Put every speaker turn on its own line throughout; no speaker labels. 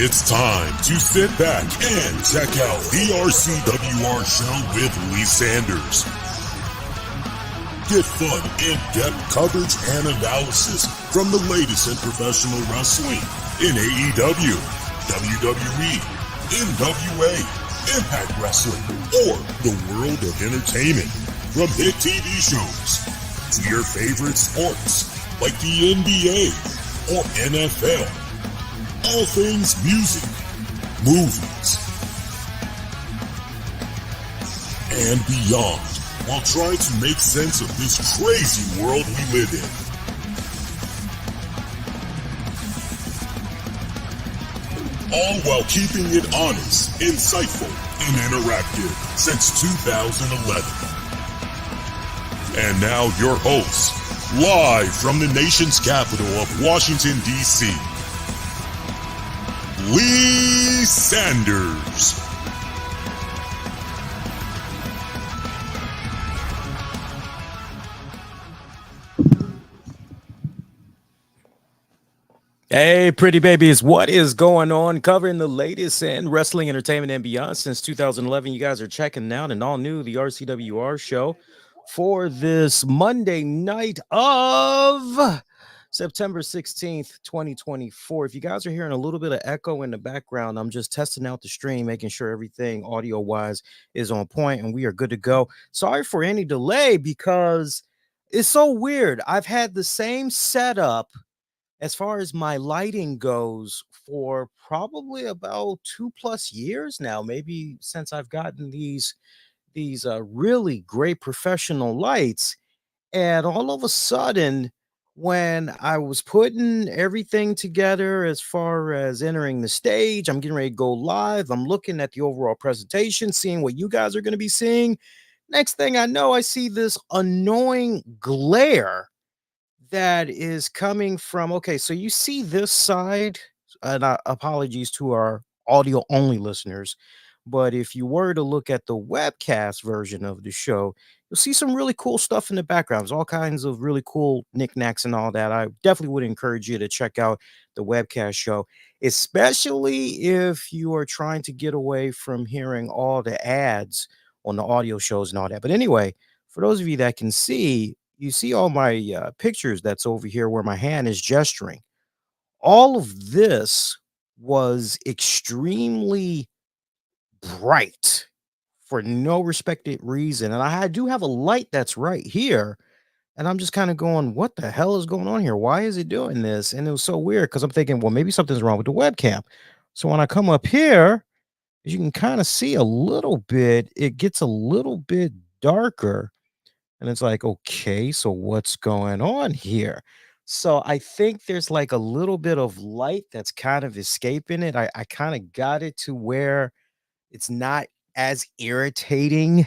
It's time to sit back and check out the RCWR show with Lee Sanders. Get fun, in-depth coverage and analysis from the latest in professional wrestling in AEW, WWE, NWA, Impact Wrestling, or the world of entertainment. From hit TV shows to your favorite sports like the NBA or NFL. All things music, movies, and beyond, while trying to make sense of this crazy world we live in. All while keeping it honest, insightful, and interactive since 2011. And now your host, live from the nation's capital of Washington, D.C., Lee Sanders.
Hey, pretty babies, what is going on? Covering the latest in wrestling, entertainment, and beyond since 2011. You guys are checking out an all-new The RCWR show for this Monday night of September 16th, 2024. If you guys are hearing a little bit of echo in the background, I'm just testing out the stream, making sure everything audio-wise is on point, and we are good to go. Sorry for any delay because it's so weird. I've had the same setup as far as my lighting goes for probably about 2+ years now, maybe since I've gotten these really great professional lights. And all of a sudden, when I was putting everything together as far as entering the stage, I'm getting ready to go live. I'm looking at the overall presentation, seeing what you guys are going to be seeing. Next thing I know, I see this annoying glare that is coming from, okay, so you see this side, and apologies to our audio only listeners, but if you were to look at the webcast version of the show, you'll see some really cool stuff in the background. There's all kinds of really cool knickknacks and all that. I definitely would encourage you to check out the webcast show, especially if you are trying to get away from hearing all the ads on the audio shows and all that. But anyway, for those of you that can see, you see all my pictures that's over here where my hand is gesturing. All of this was extremely bright for no respected reason. And I do have a light that's right here. And I'm just kind of going, what the hell is going on here? Why is it doing this? And it was so weird because I'm thinking, well, maybe something's wrong with the webcam. So when I come up here, as you can kind of see a little bit, it gets a little bit darker. And it's like, okay, so what's going on here? So I think there's like a little bit of light that's kind of escaping it. I kind of got it to where it's not as irritating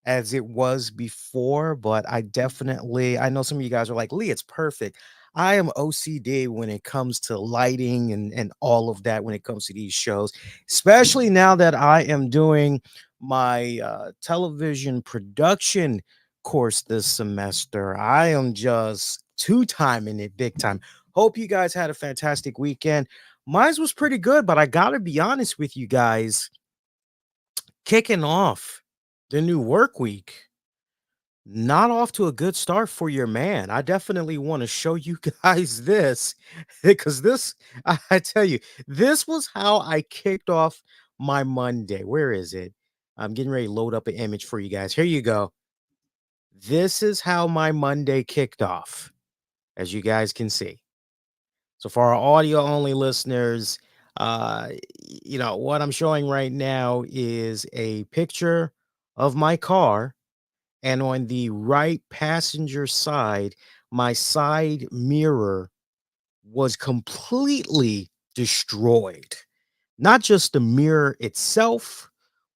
as it was before, but I know some of you guys are like, Lee, it's perfect. I am OCD when it comes to lighting and all of that when it comes to these shows, especially now that I am doing my television production course this semester. I am just two-timing it big time. Hope you guys had a fantastic weekend. Mine was pretty good, but I gotta be honest with you guys, kicking off the new work week, not off to a good start for your man. I definitely want to show you guys this because I tell you, this was how I kicked off my Monday. Where is it? I'm getting ready to load up an image for you guys. Here you go. This is how my Monday kicked off, as you guys can see. So for our audio only listeners, what I'm showing right now is a picture of my car, and on the right passenger side, my side mirror was completely destroyed. Not just the mirror itself,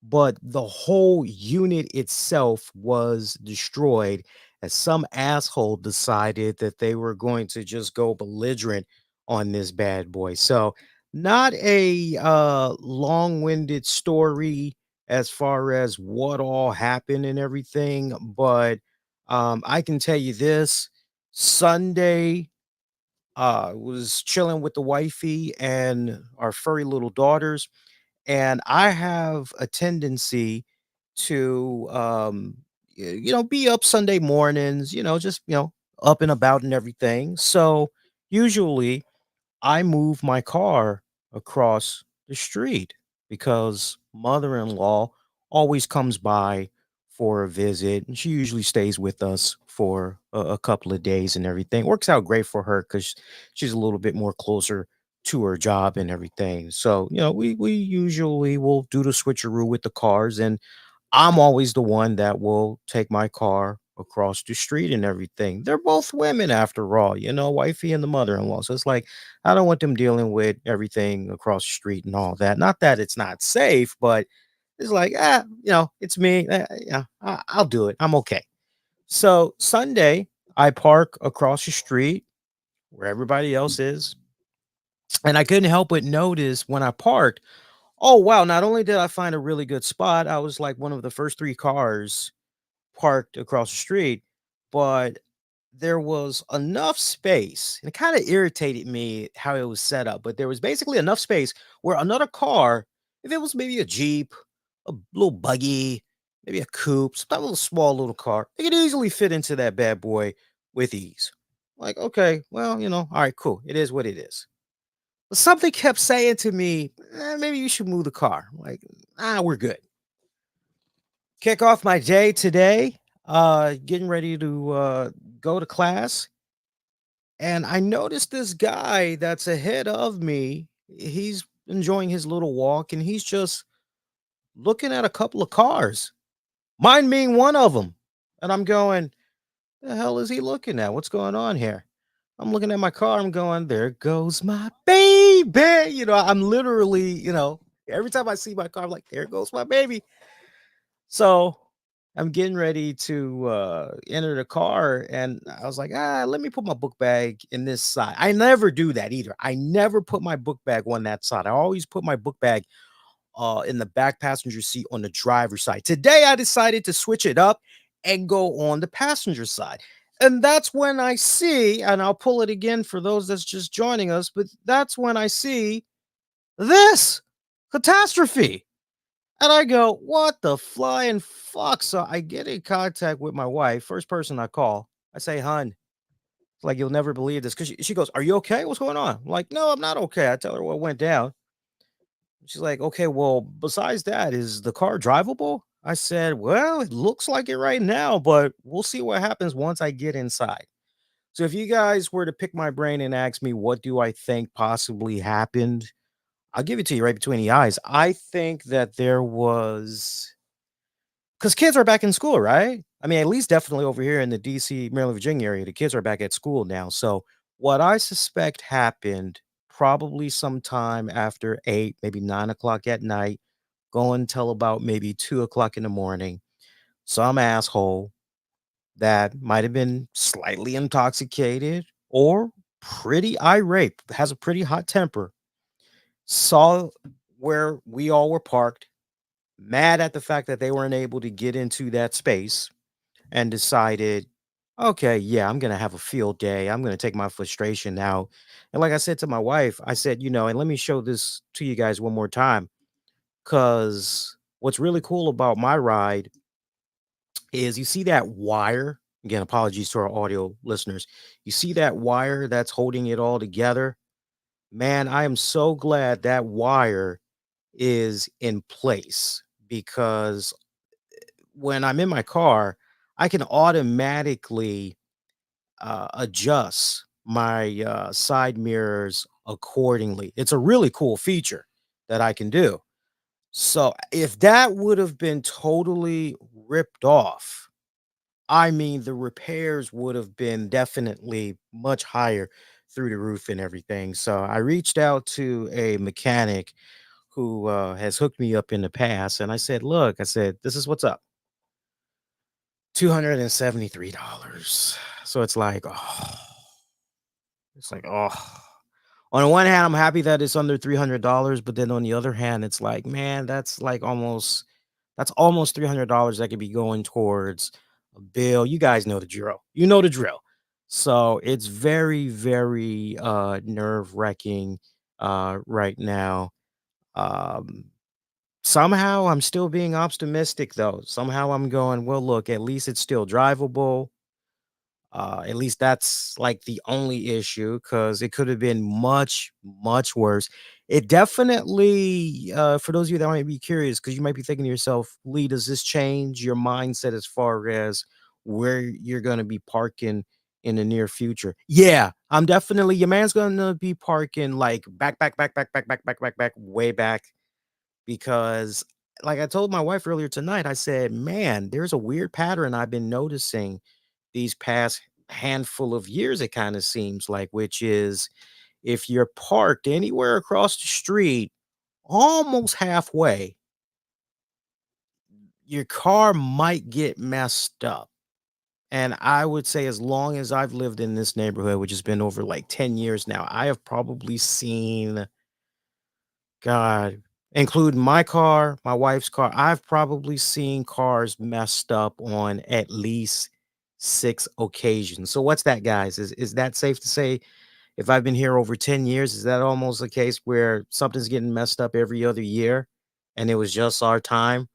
but the whole unit itself was destroyed as some asshole decided that they were going to just go belligerent on this bad boy. So, not a long-winded story as far as what all happened and everything, but I can tell you this: Sunday Was chilling with the wifey and our furry little daughters, and I have a tendency to be up Sunday mornings, just up and about and everything. So usually I move my car across the street because mother-in-law always comes by for a visit, and she usually stays with us for a couple of days and everything. Works out great for her because she's a little bit more closer to her job and everything. So, we usually will do the switcheroo with the cars, and I'm always the one that will take my car across the street and everything. They're both women after all, wifey and the mother-in-law. So it's like I don't want them dealing with everything across the street and all that. Not that it's not safe, but it's like, it's me. Yeah, I'll do it. I'm okay. So Sunday, I park across the street where everybody else is. And I couldn't help but notice when I parked, oh wow, not only did I find a really good spot, I was like one of the first three cars parked across the street, but there was enough space, and it kind of irritated me how it was set up, but there was basically enough space where another car, if it was maybe a Jeep, a little buggy, maybe a coupe, some little small little car, they could easily fit into that bad boy with ease. Like, okay, well, all right, cool. It is what it is. But something kept saying to me, maybe you should move the car. Like, we're good. Kick off my day today, getting ready to go to class. And I noticed this guy that's ahead of me. He's enjoying his little walk and he's just looking at a couple of cars, mine being one of them. And I'm going, the hell is he looking at? What's going on here? I'm looking at my car. I'm going, there goes my baby. I'm literally, every time I see my car, I'm like, there goes my baby. So I'm getting ready to enter the car, and I was like, let me put my book bag in this side. I never do that either. I never put my book bag on that side. I always put my book bag in the back passenger seat on the driver's side. Today, I decided to switch it up and go on the passenger side. And that's when I see, and I'll pull it again for those that's just joining us, but that's when I see this catastrophe. And I go, what the flying fuck? So I get in contact with my wife, first person I call. I say, hun, it's like, you'll never believe this. Because she goes, are you okay? What's going on? I'm like, no, I'm not okay. I tell her what went down. She's like, okay, well, besides that, is the car drivable? I said, well, it looks like it right now, but we'll see what happens once I get inside. So if you guys were to pick my brain and ask me, what do I think possibly happened? I'll give it to you right between the eyes. I think that there was, because kids are back in school, right? I mean, at least definitely over here in the DC, Maryland, Virginia area, the kids are back at school now. So what I suspect happened probably sometime after 8, maybe 9 o'clock at night, going till about maybe 2 o'clock in the morning. Some asshole that might have been slightly intoxicated or pretty irate, has a pretty hot temper, saw where we all were parked, mad at the fact that they weren't able to get into that space, and decided, okay, yeah, I'm going to have a field day. I'm going to take my frustration out. And like I said to my wife, I said, and let me show this to you guys one more time. Because what's really cool about my ride is you see that wire. Again, apologies to our audio listeners. You see that wire that's holding it all together? Man, I am so glad that wire is in place because when I'm in my car, I can automatically adjust my side mirrors accordingly. It's a really cool feature that I can do. So if that would have been totally ripped off, I mean, the repairs would have been definitely much higher through the roof and everything. So I reached out to a mechanic who has hooked me up in the past. And I said, look, I said, this is what's up. $273. So it's like, oh. On the one hand, I'm happy that it's under $300, but then on the other hand, it's like, man, that's almost $300 that could be going towards a bill. You guys know the drill. You know the drill. So it's very, very nerve-wracking right now. Um, Somehow I'm still being optimistic though. Somehow I'm going, well, look, at least it's still drivable. At least that's like the only issue because it could have been much, much worse. It definitely, for those of you that might be curious, because you might be thinking to yourself, Lee, does this change your mindset as far as where you're going to be parking in the near future? Yeah, I'm definitely, your man's going to be parking like back, way back because, like I told my wife earlier tonight, I said, man, there's a weird pattern I've been noticing these past handful of years, it kind of seems like, which is if you're parked anywhere across the street, almost halfway, your car might get messed up. And I would say, as long as I've lived in this neighborhood, which has been over like 10 years now, I have probably seen, God, including my car, my wife's car, I've probably seen cars messed up on at least 6 occasions. So what's that, guys? Is that safe to say if I've been here over 10 years, is that almost a case where something's getting messed up every other year and it was just our time?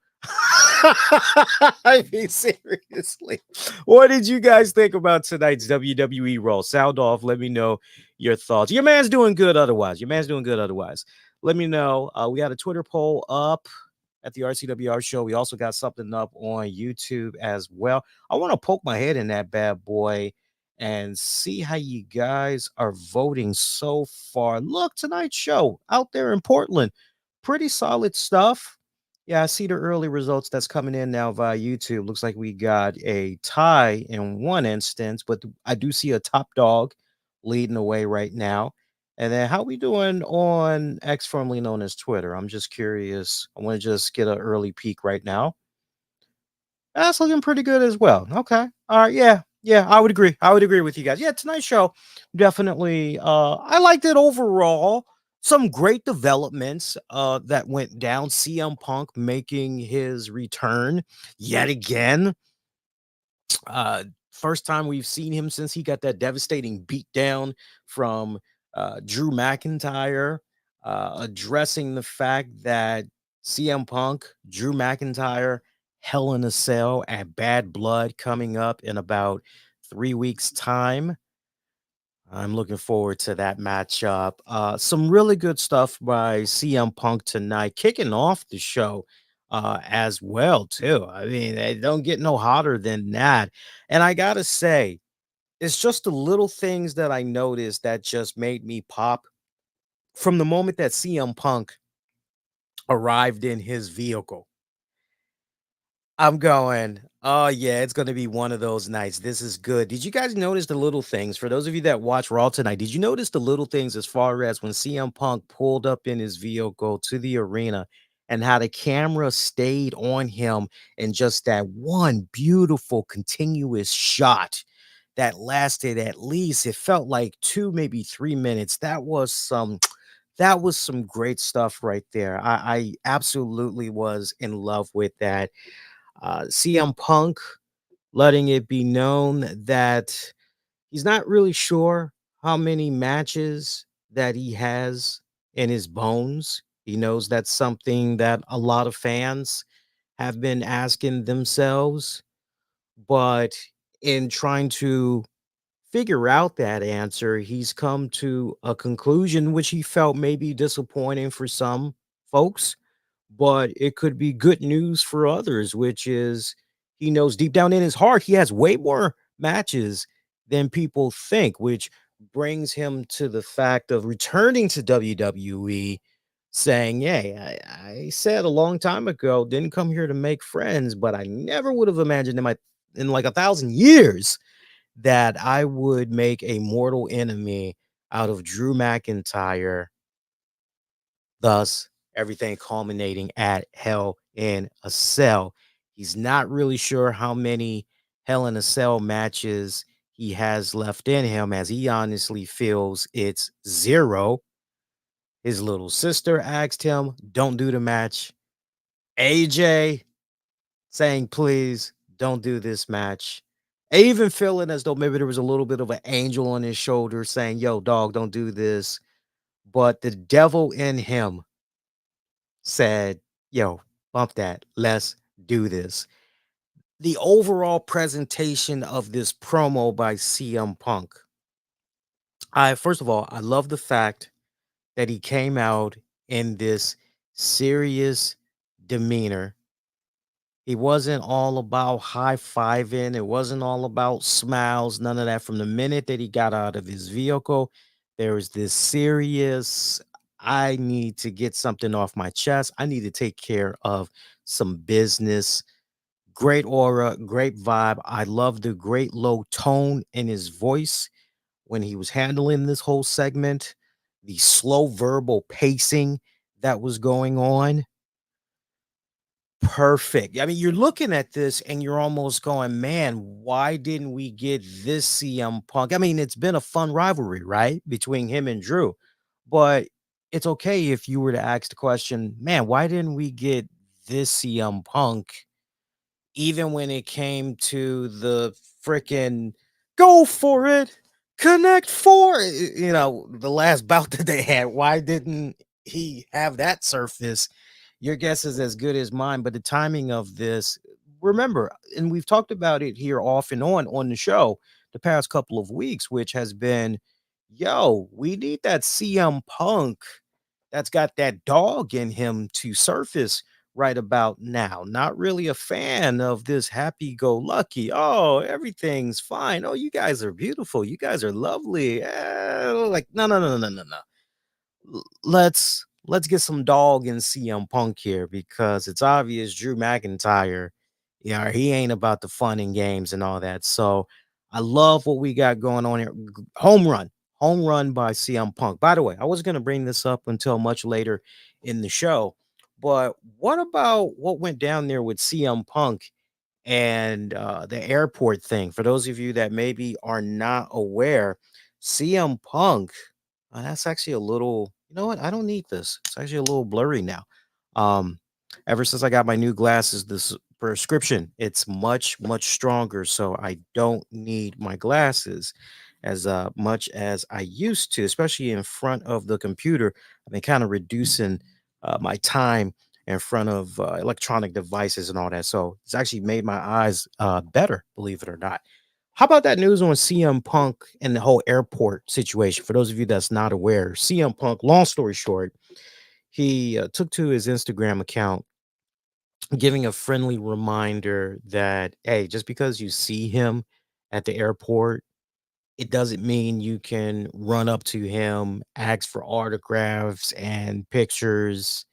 I mean, seriously. What did you guys think about tonight's WWE Raw? Sound off. Let me know your thoughts. Your man's doing good otherwise. Your man's doing good otherwise. Let me know. We got a Twitter poll up at the RCWR show. We also got something up on YouTube as well. I want to poke my head in that bad boy and see how you guys are voting so far. Look, tonight's show out there in Portland, pretty solid stuff. Yeah, I see the early results that's coming in now via YouTube. Looks like we got a tie in one instance, but I do see a top dog leading the way right now. And then how we doing on X, formerly known as Twitter? I'm just curious. I want to just get an early peek right now. That's looking pretty good as well. Okay. All right. Yeah. Yeah. I would agree. I would agree with you guys. Yeah. Tonight's show definitely. I liked it overall. Some great developments that went down. CM Punk making his return yet again. First time we've seen him since he got that devastating beatdown from Drew McIntyre, addressing the fact that CM Punk, Drew McIntyre, Hell in a Cell at Bad Blood coming up in about 3 weeks' time. I'm looking forward to that matchup. Some really good stuff by CM Punk tonight, kicking off the show as well, too. I mean, they don't get no hotter than that. And I gotta say, it's just the little things that I noticed that just made me pop from the moment that CM Punk arrived in his vehicle. I'm going, oh yeah, it's gonna be one of those nights. This is good. Did you guys notice the little things? For those of you that watch Raw tonight, did you notice the little things as far as when CM Punk pulled up in his vehicle to the arena and how the camera stayed on him and just that one beautiful continuous shot that lasted at least, it felt like 2, maybe 3 minutes. That was some great stuff right there. I absolutely was in love with that. CM Punk letting it be known that he's not really sure how many matches that he has in his bones. He knows that's something that a lot of fans have been asking themselves, but in trying to figure out that answer, he's come to a conclusion which he felt may be disappointing for some folks, but it could be good news for others, which is he knows deep down in his heart he has way more matches than people think, which brings him to the fact of returning to WWE saying, "Hey, I said a long time ago, didn't come here to make friends, but I never would have imagined in like 1,000 years that I would make a mortal enemy out of Drew McIntyre, thus everything culminating at Hell in a Cell." He's not really sure how many Hell in a Cell matches he has left in him, as he honestly feels it's zero. His little sister asked him, don't do the match. AJ saying, please don't do this match. Even feeling as though maybe there was a little bit of an angel on his shoulder saying, yo, dog, don't do this. But the devil in him said, yo, bump that. Let's do this. The overall presentation of this promo by CM Punk. First of all, I love the fact that he came out in this serious demeanor. He wasn't all about high-fiving, it wasn't all about smiles, none of that. From the minute that he got out of his vehicle, there was this serious, I need to get something off my chest. I need to take care of some business. Great aura, great vibe. I love the great low tone in his voice when he was handling this whole segment, the slow verbal pacing that was going on. Perfect. I mean, you're looking at this and you're almost going, man, why didn't we get this CM Punk? I mean, it's been a fun rivalry, right? Between him and Drew. But it's okay if you were to ask the question, man, why didn't we get this CM Punk even when it came to the freaking go for it, connect four, the last bout that they had? Why didn't he have that surface? Your guess is as good as mine, but the timing of this, remember, and we've talked about it here off and on the show the past couple of weeks, which has been, yo, we need that CM Punk that's got that dog in him to surface right about now. Not really a fan of this happy go lucky. Oh, everything's fine. Oh, you guys are beautiful. You guys are lovely. Like, no, no, no, no, no, no. Let's get some dog in CM Punk here because it's obvious Drew McIntyre, yeah, he ain't about the fun and games and all that. So I love what we got going on here. Home run by CM Punk. By the way, I was gonna bring this up until much later in the show, but what about what went down there with CM Punk and the airport thing? For those of you that maybe are not aware, CM Punk, that's actually a little, you know what? I don't need this. It's actually a little blurry now. Um, Ever since I got my new glasses, this prescription, it's much stronger. So I don't need my glasses as much as I used to, especially in front of the computer. I've been kind of reducing my time in front of electronic devices and all that. So it's actually made my eyes better, believe it or not. How about that news on CM Punk and the whole airport situation? For those of you that's not aware, CM Punk, long story short, he took to his Instagram account, giving a friendly reminder that, hey, just because you see him at the airport, it doesn't mean you can run up to him, ask for autographs and pictures.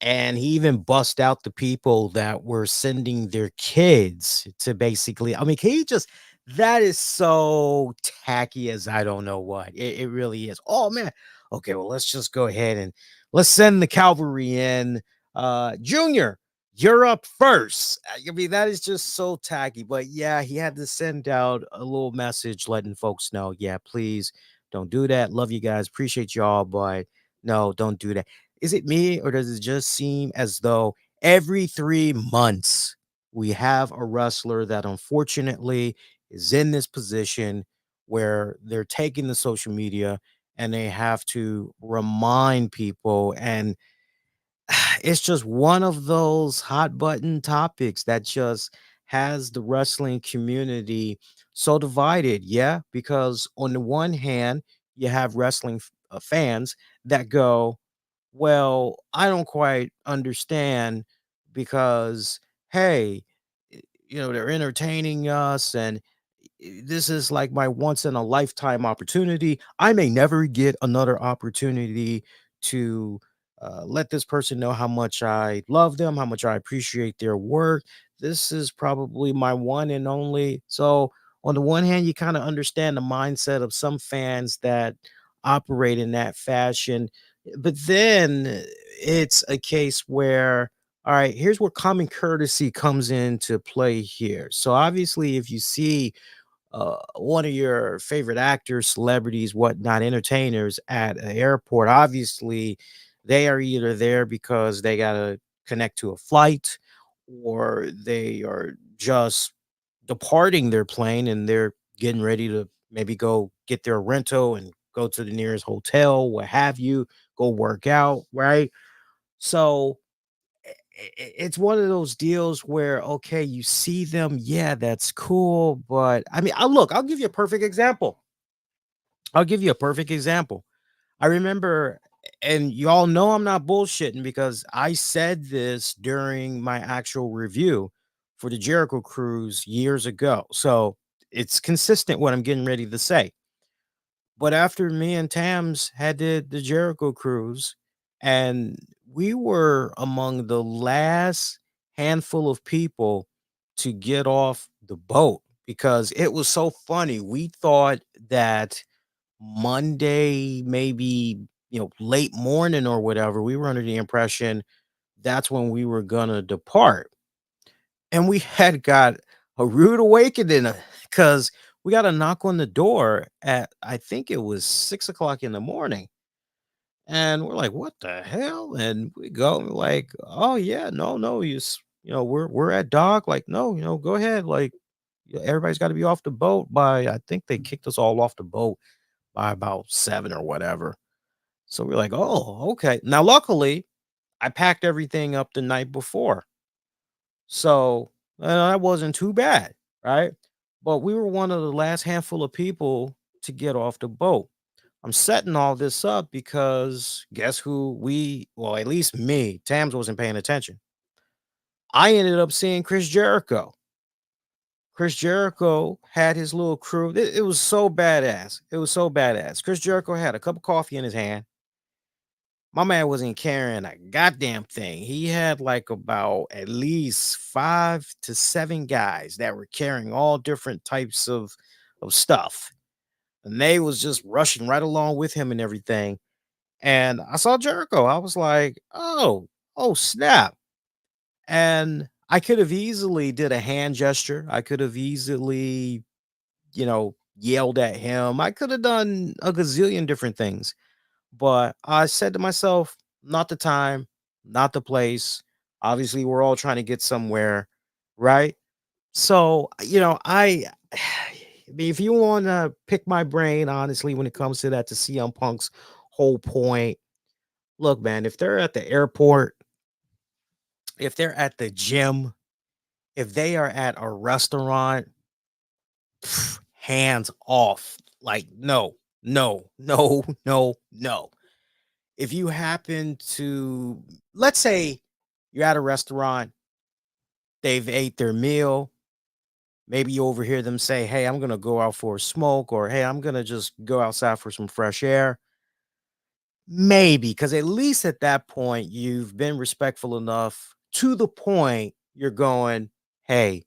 And he even bust out the people that were sending their kids to basically, I mean, can you just, that is so tacky as I don't know what. It really is. Oh man. Okay, well, let's just go ahead and let's send the cavalry in. Junior, you're up first. I mean, that is just so tacky. But yeah, he had to send out a little message letting folks know, yeah, please don't do that. Love you guys. Appreciate y'all, but no, don't do that. Is it me, or does it just seem as though every 3 months we have a wrestler that unfortunately is in this position where they're taking the social media and they have to remind people, and it's just one of those hot button topics that just has the wrestling community so divided. Yeah, because on the one hand, you have wrestling fans that go, well, I don't quite understand because, hey, they're entertaining us and this is like my once in a lifetime opportunity. I may never get another opportunity to let this person know how much I love them, how much I appreciate their work. This is probably my one and only. So, on the one hand, you kind of understand the mindset of some fans that operate in that fashion. But then it's a case where, all right, here's where common courtesy comes into play here. So, obviously, if you see one of your favorite actors, celebrities, whatnot, entertainers at an airport, obviously they are either there because they got to connect to a flight or they are just departing their plane and they're getting ready to maybe go get their rental and go to the nearest hotel, what have you, go work out, right? So it's one of those deals where, okay, you see them, yeah, that's cool. But I mean, I'll give you a perfect example. I'll give you a perfect example. I remember, and y'all know I'm not bullshitting because I said this during my actual review for the Jericho Cruise years ago. So it's consistent what I'm getting ready to say. But after me and Tams had the Jericho Cruise, and we were among the last handful of people to get off the boat because it was so funny. We thought that Monday, maybe, late morning or whatever, we were under the impression that's when we were gonna depart. And we had got a rude awakening because we got a knock on the door at, I think it was 6 o'clock in the morning. And we're like, what the hell? And we go, we're like, oh yeah, no, we're at dock. Like, no, go ahead. Like, everybody's got to be off the boat by, I think they kicked us all off the boat by about 7 or whatever. So we're like, oh, okay. Now, luckily, I packed everything up the night before. So that wasn't too bad, right? But we were one of the last handful of people to get off the boat. I'm setting all this up because guess who well, at least me, Tams wasn't paying attention. I ended up seeing Chris Jericho. Chris Jericho had his little crew. It was so badass. It was so badass. Chris Jericho had a cup of coffee in his hand. My man wasn't carrying a goddamn thing. He had like about at least 5 to 7 guys that were carrying all different types of stuff. And they was just rushing right along with him and everything. And I saw Jericho. I was like, oh, snap. And I could have easily did a hand gesture. I could have easily, yelled at him. I could have done a gazillion different things. But I said to myself, not the time, not the place. Obviously, we're all trying to get somewhere, right? So, I mean, if you want to pick my brain, honestly, when it comes to that, to CM Punk's whole point, look, man, if they're at the airport, if they're at the gym, if they are at a restaurant, hands off. Like, no, no, no, no, no. If you happen to, let's say you're at a restaurant, they've ate their meal, maybe you overhear them say, hey, I'm going to go out for a smoke, or hey, I'm going to just go outside for some fresh air. Maybe, because at least at that point, you've been respectful enough to the point you're going, hey,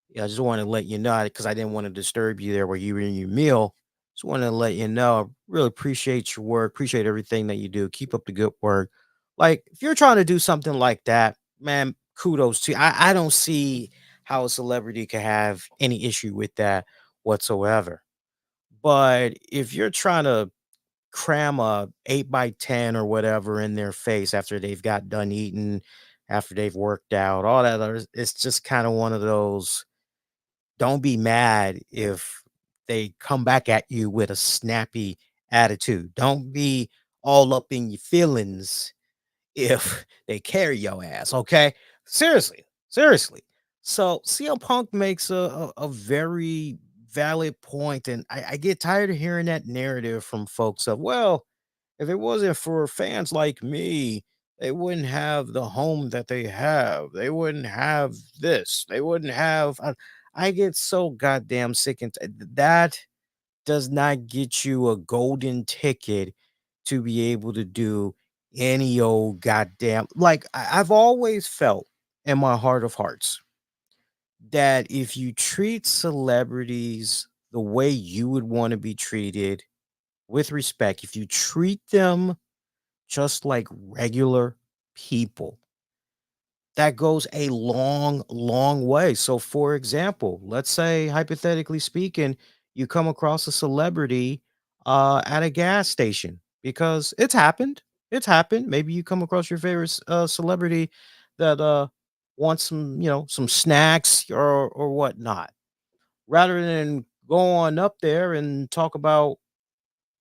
yeah, I just want to let you know because I didn't want to disturb you there where you were in your meal. Just want to let you know, I really appreciate your work, appreciate everything that you do. Keep up the good work. Like, if you're trying to do something like that, man, kudos to you. I don't see how a celebrity could have any issue with that whatsoever. But if you're trying to cram a 8 by 10 or whatever in their face after they've got done eating, after they've worked out, all that it's just kind of one of those. Don't be mad if they come back at you with a snappy attitude. Don't be all up in your feelings if they carry your ass, okay? Seriously, seriously. So CM Punk makes a very valid point, and I get tired of hearing that narrative from folks of, well, if it wasn't for fans like me, they wouldn't have the home that they have. They wouldn't have this. They wouldn't have. I get so goddamn sick and that does not get you a golden ticket to be able to do any old goddamn. Like I've always felt in my heart of hearts that if you treat celebrities the way you would want to be treated with respect, if you treat them just like regular people, that goes a long, long way. So, for example, let's say, hypothetically speaking, you come across a celebrity at a gas station because it's happened. It's happened. Maybe you come across your favorite celebrity that wants some, some snacks or whatnot. rather than go on up there and talk about,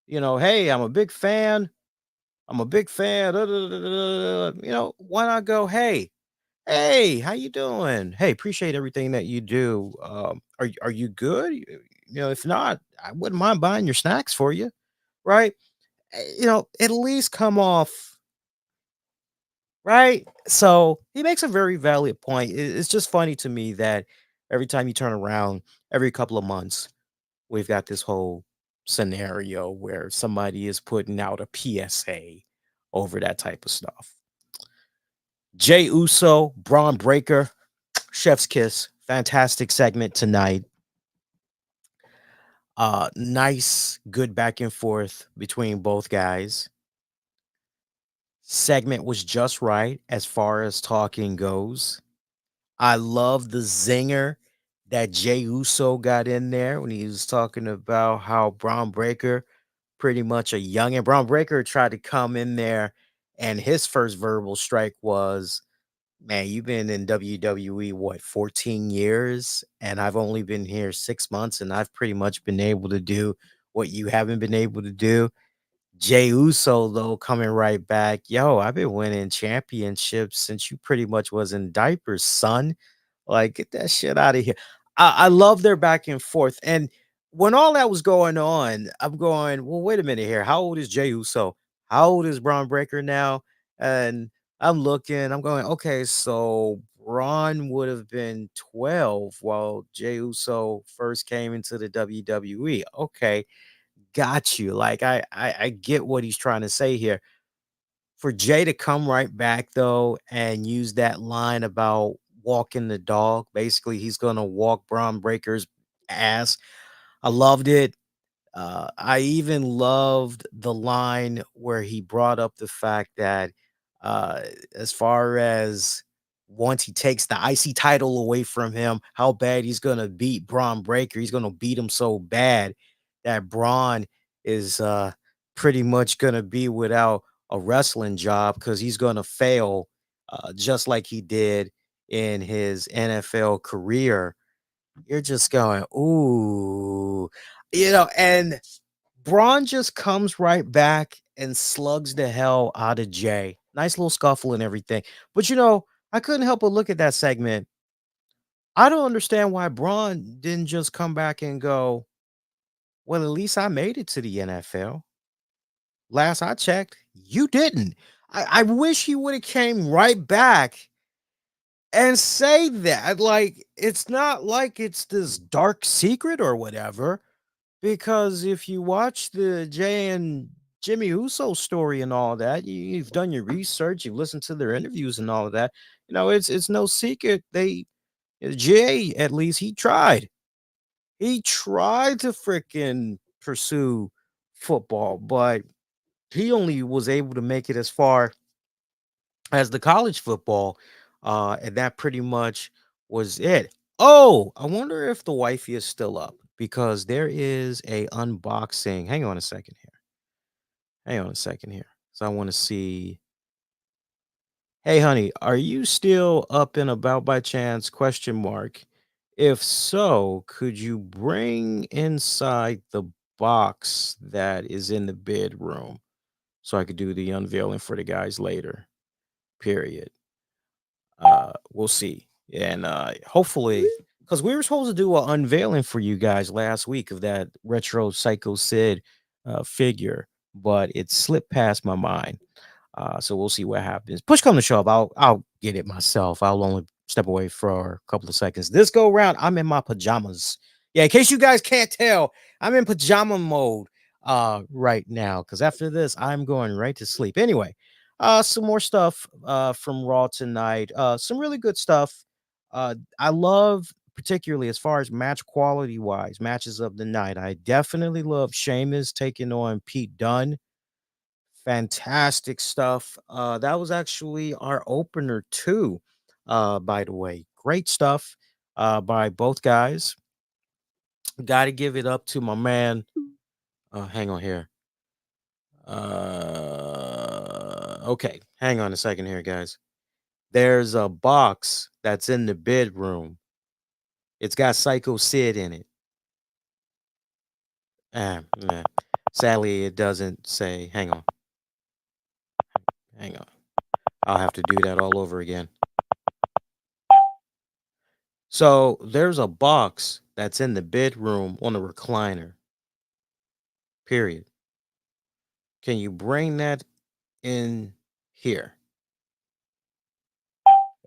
hey, I'm a big fan. I'm a big fan. Why not go, hey, how you doing? Hey, appreciate everything that you do. Are you good? If not, I wouldn't mind buying your snacks for you, right? At least come off right. So he makes a very valid point. It's just funny to me that every time you turn around, every couple of months, we've got this whole scenario where somebody is putting out a PSA over that type of stuff. Jay Uso, Braun Breaker, Chef's Kiss. Fantastic segment tonight. Nice, good back and forth between both guys. Segment was just right as far as talking goes. I love the zinger that Jay Uso got in there when he was talking about how Braun Breaker, pretty much a young and Braun Breaker tried to come in there, and his first verbal strike was, man, you've been in WWE, what, 14 years? And I've only been here 6 months, and I've pretty much been able to do what you haven't been able to do. Jey Uso, though, coming right back, yo, I've been winning championships since you pretty much was in diapers, son. Like, get that shit out of here. I love their back and forth. And when all that was going on, I'm going, well, wait a minute here. How old is Jey Uso? How old is Braun Breaker now? And I'm looking, I'm going, okay, so Braun would have been 12 while Jey Uso first came into the WWE. Okay, got you. Like I get what he's trying to say here. For Jay to come right back though and use that line about walking the dog, basically he's gonna walk Braun Breaker's ass. I loved it. I even loved the line where he brought up the fact that, uh, as far as once he takes the IC title away from him, how bad he's gonna beat Braun Breaker. He's gonna beat him so bad that Braun is pretty much gonna be without a wrestling job because he's gonna fail, just like he did in his NFL career. You're just going, ooh, and Braun just comes right back and slugs the hell out of Jay. Nice little scuffle and everything. But I couldn't help but look at that segment. I don't understand why Braun didn't just come back and go, well, at least I made it to the NFL. Last I checked, you didn't. I wish he would have came right back and say that. Like, it's not like it's this dark secret or whatever. Because if you watch the Jay and Jimmy Uso story and all that, you've done your research, you've listened to their interviews and all of that. It's no secret. Jay, at least he tried. He tried to freaking pursue football, but he only was able to make it as far as the college football. And that pretty much was it. Oh, I wonder if the wifey is still up because there is a unboxing. Hang on a second here. Hang on a second here. So I want to see. Hey, honey, are you still up and about by chance? Question mark. If so, could you bring inside the box that is in the bedroom so I could do the unveiling for the guys later? Period. We'll see. And hopefully, because we were supposed to do an unveiling for you guys last week of that retro Psycho Sid figure, but it slipped past my mind. So we'll see what happens. Push come to shove, I'll get it myself. I'll only step away for a couple of seconds. This go round, I'm in my pajamas. Yeah, in case you guys can't tell, I'm in pajama mode right now because after this, I'm going right to sleep. Anyway, some more stuff from Raw tonight. Some really good stuff. I love, particularly as far as match quality wise, matches of the night. I definitely love Sheamus taking on Pete Dunne. Fantastic stuff. That was actually our opener too, by the way. Great stuff by both guys. Got to give it up to my man. Hang on here. Okay, hang on a second here, guys. There's a box that's in the bedroom. It's got Psycho Sid in it. Nah. Sadly, it doesn't say. Hang on. I'll have to do that all over again. So there's a box that's in the bedroom on the recliner. Period. Can you bring that in here?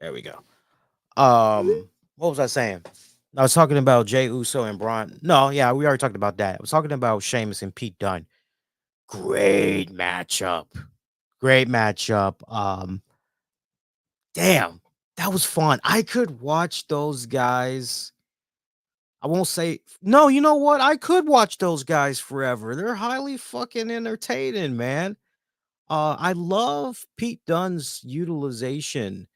There we go. What was I saying? I was talking about Jey Uso and Braun. No, yeah, we already talked about that. I was talking about Sheamus and Pete Dunne. Great matchup. Great matchup. Damn, that was fun. I could watch those guys. I won't say no, you know what? I could watch those guys forever. They're highly fucking entertaining, man. I love Pete Dunne's utilization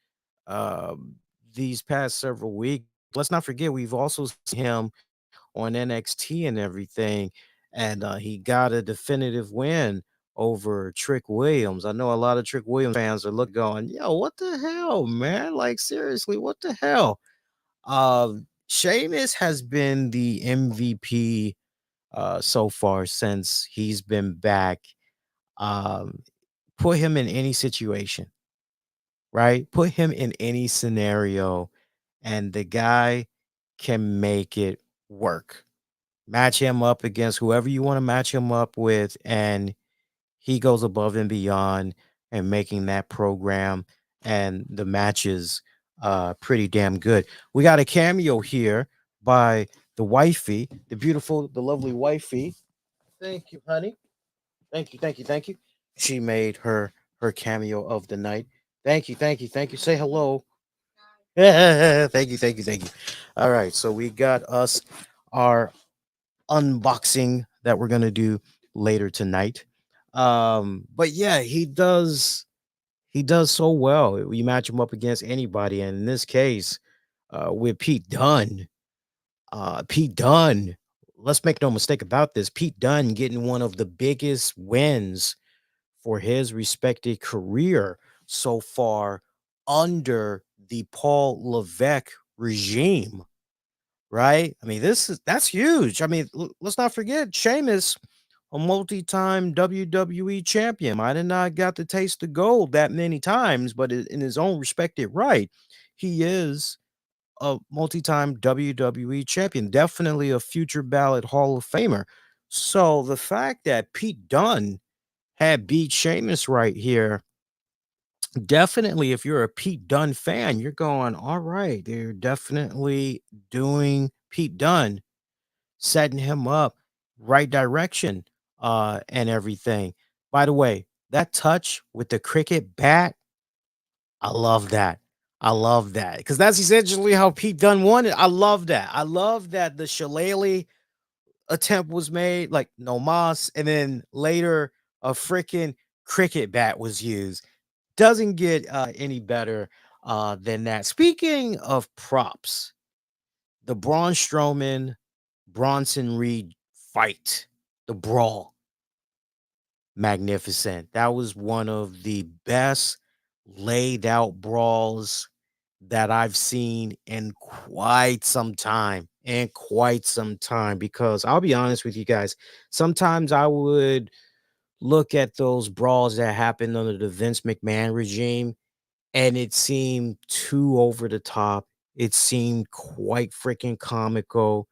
um these past several weeks. Let's not forget we've also seen him on NXT and everything, and he got a definitive win over Trick Williams. I know a lot of Trick Williams fans are looking going, yo, what the hell, man? Like seriously, what the hell? Sheamus has been the MVP so far since he's been back. Um, put him in any situation, right? Put him in any scenario, and the guy can make it work. Match him up against whoever you want to match him up with, and he goes above and beyond and making that program and the matches pretty damn good. We got a cameo here by the wifey, the beautiful, the lovely wifey. Thank you, honey. Thank you. She made her cameo of the night. Thank you. Say hello. Thank you. All right, so we got us our unboxing that we're gonna do later tonight. But yeah, he does so well. You match him up against anybody, and in this case, with Pete Dunne, Pete Dunne. Let's make no mistake about this. Pete Dunne getting one of the biggest wins for his respected career so far under the Paul Levesque regime, right? I mean, that's huge. I mean, let's not forget Sheamus, a multi-time WWE champion. I did not got to taste the gold that many times, but in his own respected right, he is a multi-time WWE champion, definitely a future ballot Hall of Famer. So the fact that Pete Dunne had beat Sheamus right here, definitely, if you're a Pete Dunne fan, you're going, all right, they're definitely doing Pete Dunne, setting him up right direction, and everything. By the way, that touch with the cricket bat, I love that. I love that because that's essentially how Pete Dunne won it. I love that. I love that the shillelagh attempt was made, like no mas, and then later a freaking cricket bat was used. Doesn't get any better than that. Speaking of props, the Braun Strowman Bronson Reed fight, the brawl, magnificent. That was one of the best laid out brawls that I've seen in quite some time. Because I'll be honest with you guys, sometimes I would look at those brawls that happened under the Vince McMahon regime and it seemed too over the top. It seemed quite freaking comical.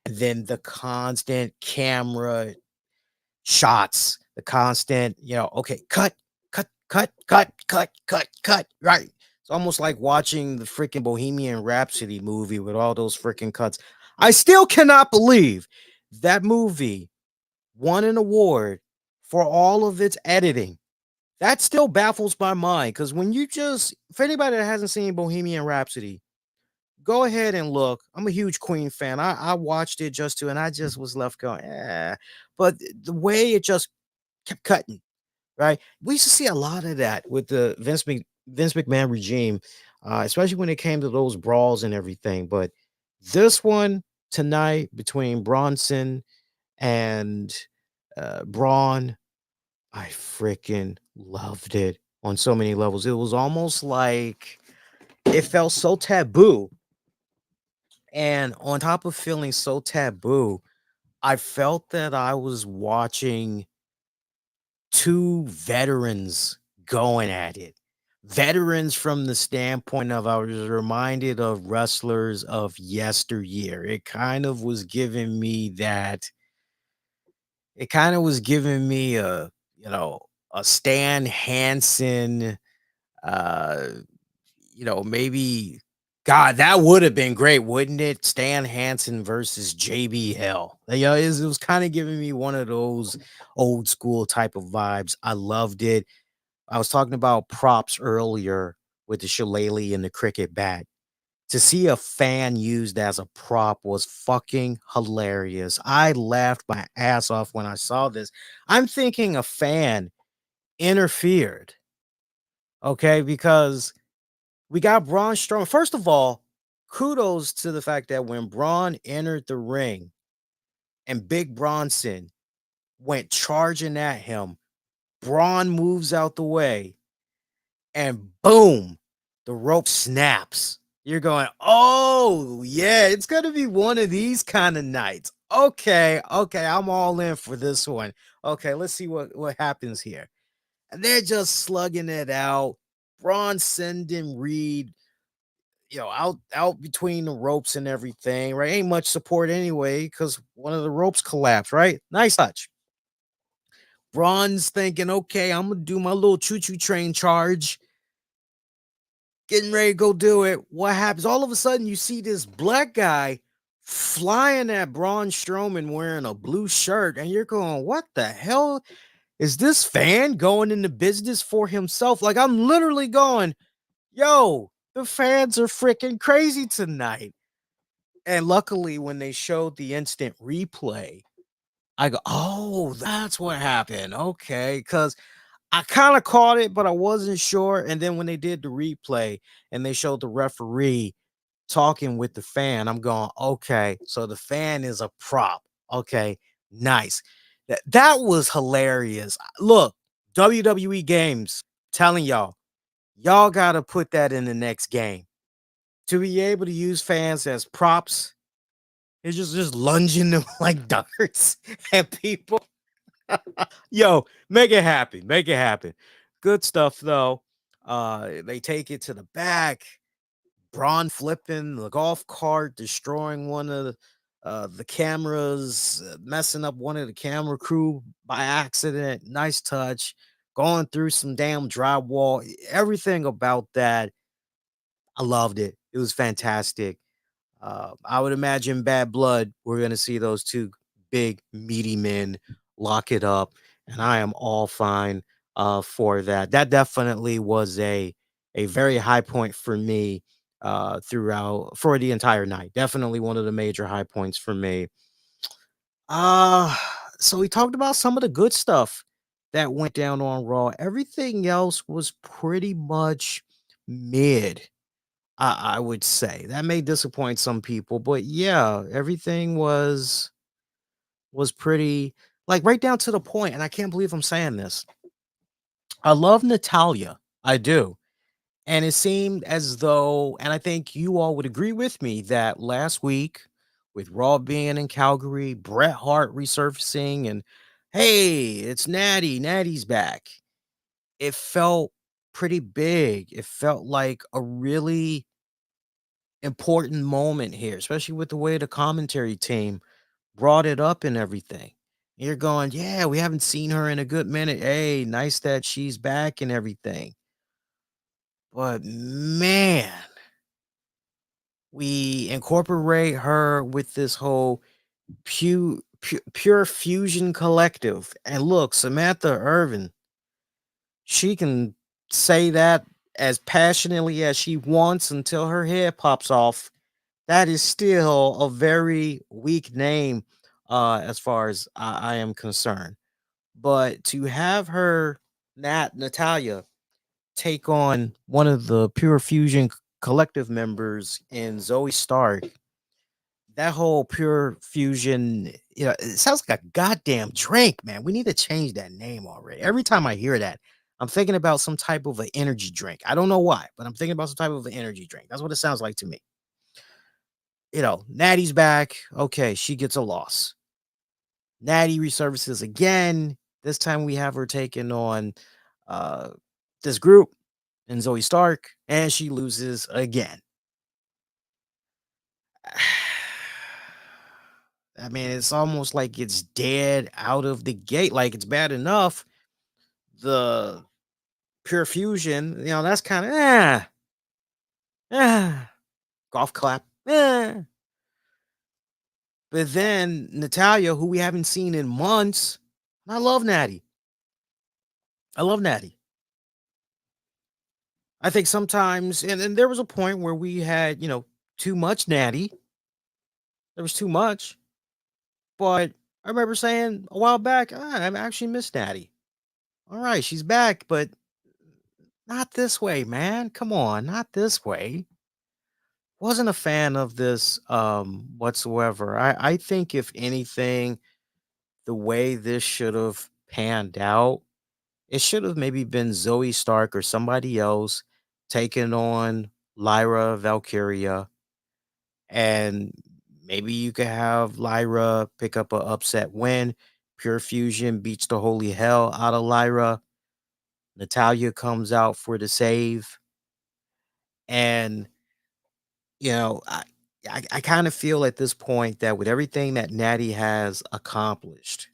And then the constant camera shots, the constant, okay, cut. Right. It's almost like watching the freaking Bohemian Rhapsody movie with all those freaking cuts. I still cannot believe that movie won an award for all of its editing. That still baffles my mind because when you just, for anybody that hasn't seen Bohemian Rhapsody, go ahead and look. I'm a huge Queen fan. I watched it just to, and I just was left going, eh. But the way it just kept cutting, right? We used to see a lot of that with the Vince McMahon regime, especially when it came to those brawls and everything. But this one tonight between Bronson and Braun, I freaking loved it on so many levels. It was almost like it felt so taboo. And on top of feeling so taboo, I felt that I was watching two veterans going at it. Veterans from the standpoint of I was reminded of wrestlers of yesteryear. It kind of was giving me a Stan Hansen, uh, maybe God, that would have been great, wouldn't it? Stan Hansen versus JB Hell. It was kind of giving me one of those old school type of vibes. I loved it. I was talking about props earlier with the shillelagh and the cricket bat. To see a fan used as a prop was fucking hilarious. I laughed my ass off when I saw this. I'm thinking a fan interfered, okay? Because we got Braun Strowman. First of all, kudos to the fact that when Braun entered the ring and Big Bronson went charging at him, Braun moves out the way and boom, the rope snaps. You're going, oh, yeah, it's going to be one of these kind of nights. Okay, I'm all in for this one. Okay, let's see what happens here. And they're just slugging it out. Braun sending Reed, out between the ropes and everything, right? Ain't much support anyway because one of the ropes collapsed, right? Nice touch. Braun's thinking, okay, I'm going to do my little choo-choo train charge. Getting ready to go do it. What happens? All of a sudden, you see this black guy flying at Braun Strowman wearing a blue shirt, and you're going, what the hell is this fan going into business for himself? Like, I'm literally going, yo, the fans are freaking crazy tonight. And luckily, when they showed the instant replay, I go, oh, that's what happened. Okay. Because I kind of caught it, but I wasn't sure. And then when they did the replay and they showed the referee talking with the fan, I'm going, okay, so the fan is a prop. Okay, nice. That was hilarious. Look, WWE games, telling y'all got to put that in the next game. To be able to use fans as props, it's just lunging them like darts at people. Yo, make it happen. Make it happen. Good stuff though. They take it to the back. Braun flipping the golf cart, destroying one of the cameras, messing up one of the camera crew by accident. Nice touch. Going through some damn drywall. Everything about that, I loved it. It was fantastic. I would imagine Bad Blood, we're going to see those two big, meaty men lock it up, and I am all fine for that. That definitely was a very high point for me throughout for the entire night. Definitely one of the major high points for me. Uh so we talked about some of the good stuff that went down on Raw. Everything else was pretty much mid. I would say that may disappoint some people, but yeah, everything was pretty like right down to the point, and I can't believe I'm saying this. I love Natalya. I do. And it seemed as though, and I think you all would agree with me that last week, with Raw being in Calgary, Bret Hart resurfacing, and hey, it's Natty. Natty's back. It felt pretty big. It felt like a really important moment here, especially with the way the commentary team brought it up and everything. You're going, yeah, we haven't seen her in a good minute. Hey, nice that she's back and everything. But man, we incorporate her with this whole pure fusion collective. And look, Samantha Irvin, she can say that as passionately as she wants until her head pops off. That is still a very weak name as far as I am concerned. But to have her, Natalya, take on one of the Pure Fusion collective members in Zoey Stark, that whole Pure Fusion, it sounds like a goddamn drink, man. We need to change that name already. Every time I hear that, I'm thinking about some type of an energy drink. I don't know why, but I'm thinking about some type of an energy drink. That's what it sounds like to me. Natty's back. Okay, she gets a loss. Natty resurfaces again. This time we have her taking on uh, this group and Zoey Stark, and she loses again. I mean, it's almost like it's dead out of the gate. Like it's bad enough. The pure fusion, that's kind of golf clap. But then Natalya, who we haven't seen in months, I love Natty. I love Natty. I think sometimes, and there was a point where we had, too much Natty. There was too much. But I remember saying a while back, I actually miss Natty. All right, she's back, but not this way, man. Come on, not this way. Wasn't a fan of this whatsoever. I think if anything, the way this should have panned out, it should have maybe been Zoey Stark or somebody else taking on Lyra Valkyria, and maybe you could have Lyra pick up an upset win. Pure Fusion beats the holy hell out of Lyra. Natalya comes out for the save, and I kind of feel at this point that with everything that Natty has accomplished,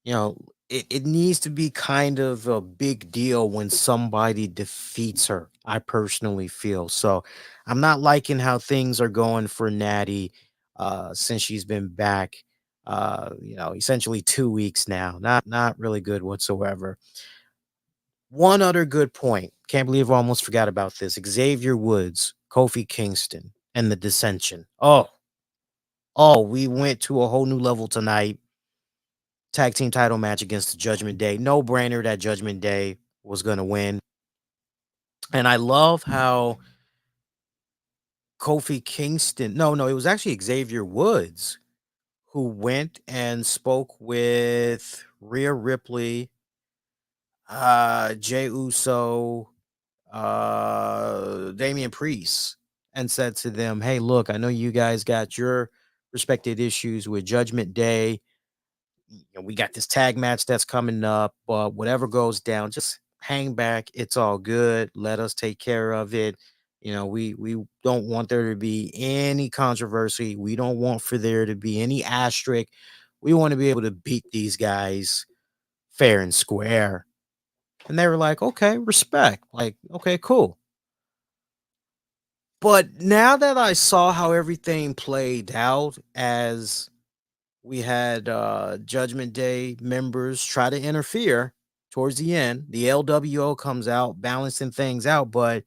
you know, it needs to be kind of a big deal when somebody defeats her. I personally feel so. I'm not liking how things are going for Natty since she's been back. Essentially 2 weeks now. Not really good whatsoever. One other good point. Can't believe I almost forgot about this. Xavier Woods, Kofi Kingston, and the Dissension. Oh, we went to a whole new level tonight. Tag team title match against the Judgment Day. No brainer that Judgment Day was going to win. And I love how Kofi Kingston, no, it was actually Xavier Woods who went and spoke with Rhea Ripley, Jey Uso, Damian Priest, and said to them, "Hey, look, I know you guys got your respected issues with Judgment Day. We got this tag match that's coming up, but whatever goes down, just hang back. It's all good. Let us take care of it. We don't want there to be any controversy. We don't want for there to be any asterisk. We want to be able to beat these guys fair and square." And they were like, "Okay, respect. Like, okay, cool." But now that I saw how everything played out, as we had Judgment Day members try to interfere towards the end, the LWO comes out balancing things out, but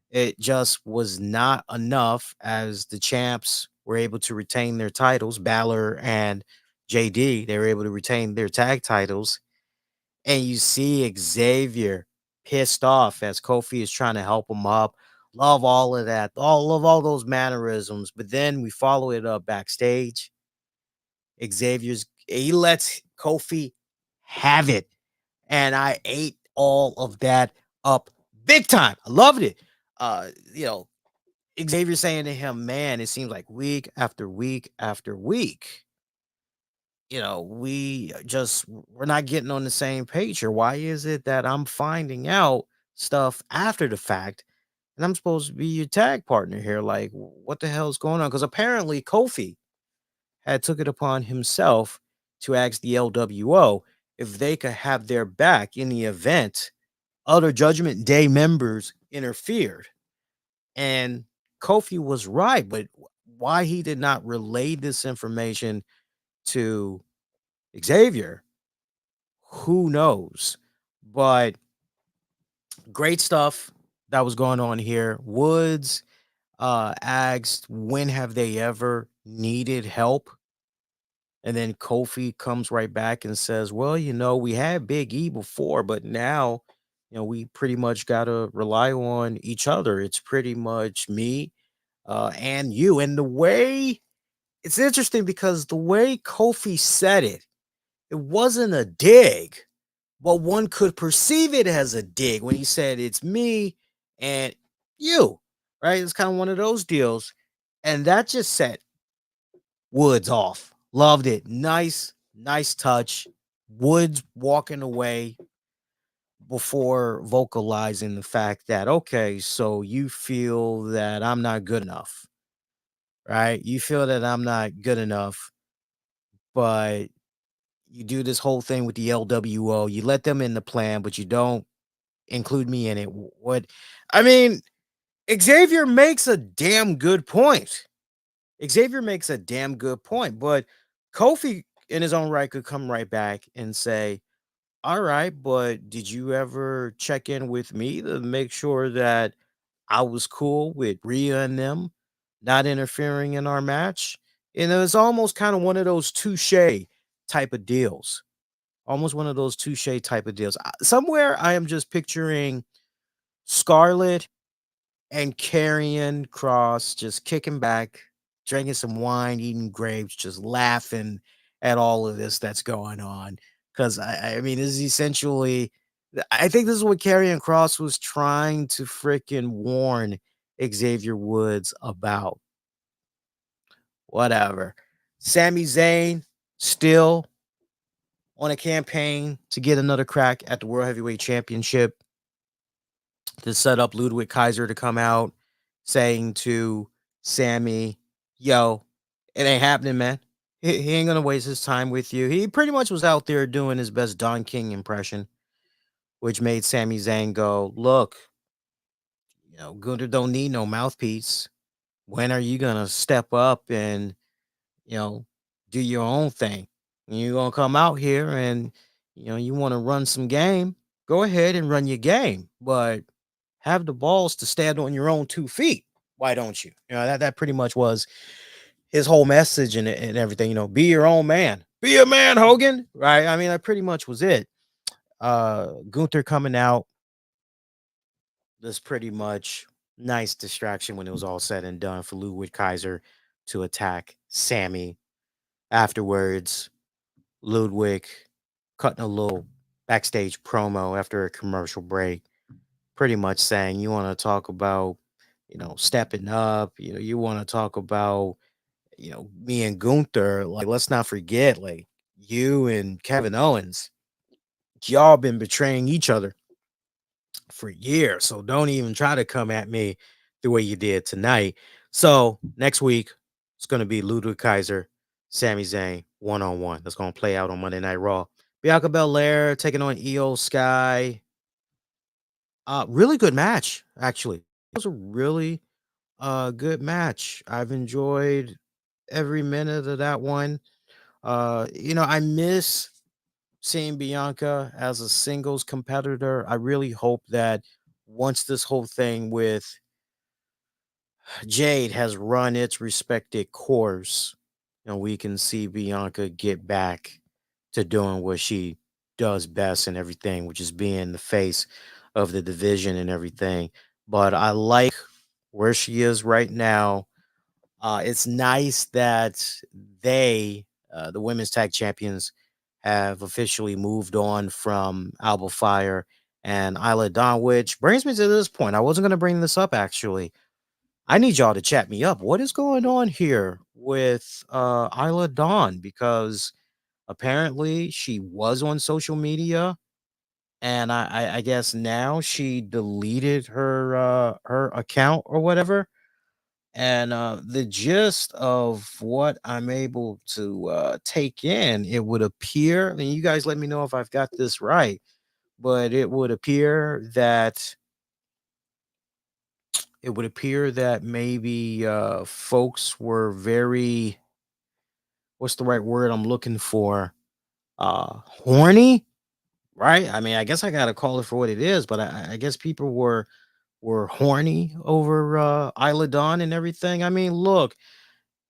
it just was not enough as the champs were able to retain their titles. Balor and JD, they were able to retain their tag titles, and you see Xavier pissed off as Kofi is trying to help him up. Love all of that. All those mannerisms. But then we follow it up backstage. He lets Kofi have it. And I ate all of that up big time. I loved it. Uh, you know, Xavier saying to him, "Man, it seems like week after week after week, we're not getting on the same page here. Why is it that I'm finding out stuff after the fact and I'm supposed to be your tag partner here? Like, what the hell is going on?" Because apparently Kofi had took it upon himself to ask the LWO if they could have their back in the event other Judgment Day members interfered. And Kofi was right, but why he did not relay this information to Xavier, who knows? But great stuff that was going on here. Woods asked, when have they ever needed help? And then Kofi comes right back and says, "Well, we had Big E before, but now, we pretty much got to rely on each other. It's pretty much me and you." And the way it's interesting because the way Kofi said it, it wasn't a dig, but one could perceive it as a dig when he said, "It's me and you," right? It's kind of one of those deals. And that just set Woods off. Loved it. Nice touch. Woods walking away before vocalizing the fact that, okay, so you feel that I'm not good enough, right? You feel that I'm not good enough, but you do this whole thing with the LWO. You let them in the plan, but you don't include me in it. What I mean, Xavier makes a damn good point. Xavier makes a damn good point, but Kofi in his own right could come right back and say, all right, but did you ever check in with me to make sure that I was cool with Rhea and them not interfering in our match? And it was almost kind of one of those touche type of deals. Almost one of those touche type of deals. Somewhere I am just picturing Scarlett and Karrion Cross just kicking back, drinking some wine, eating grapes, just laughing at all of this that's going on. Because I mean, this is essentially, I think this is what Karrion Cross was trying to freaking warn Xavier Woods about. Whatever. Sami Zayn still on a campaign to get another crack at the World Heavyweight Championship, to set up Ludwig Kaiser to come out saying to Sammy, yo, it ain't happening, man. He ain't gonna waste his time with you. He pretty much was out there doing his best Don King impression, which made Sami Zayn go, look, Gunther don't need no mouthpiece. When are you gonna step up and, you know, do your own thing? You're gonna come out here and, you want to run some game. Go ahead and run your game, but have the balls to stand on your own 2 feet. Why don't you? That pretty much was his whole message and everything. Be your own man. Be a man, Hogan. Right? I mean, that pretty much was it. Gunther coming out was pretty much nice distraction when it was all said and done for Ludwig Kaiser to attack Sammy. Afterwards, Ludwig cutting a little backstage promo after a commercial break, pretty much saying, you want to talk about, stepping up, you want to talk about, me and Gunther, like, let's not forget, like, you and Kevin Owens, y'all been betraying each other for years. So don't even try to come at me the way you did tonight. So next week, it's going to be Ludwig Kaiser, Sami Zayn, one-on-one. That's going to play out on Monday Night Raw. Bianca Belair taking on Io Sky. Really good match, actually. It was a really good match. I've enjoyed every minute of that one. I miss seeing Bianca as a singles competitor. I really hope that once this whole thing with Jade has run its respected course, we can see Bianca get back to doing what she does best and everything, which is being the face of the division and everything. But I like where she is right now. It's nice that the women's tag champions, have officially moved on from Alba Fire and Isla Dawn, which brings me to this point. I wasn't going to bring this up, actually. I need y'all to chat me up. What is going on here with Isla Dawn? Because apparently she was on social media, and I guess now she deleted her account or whatever. And the gist of what I'm able to take in, it would appear, and you guys let me know if I've got this right, but it would appear that maybe folks were very, what's the right word I'm looking for? Horny, right? I mean, I guess I gotta call it for what it is, but I guess people were horny over Isla Dawn and everything. I mean, look,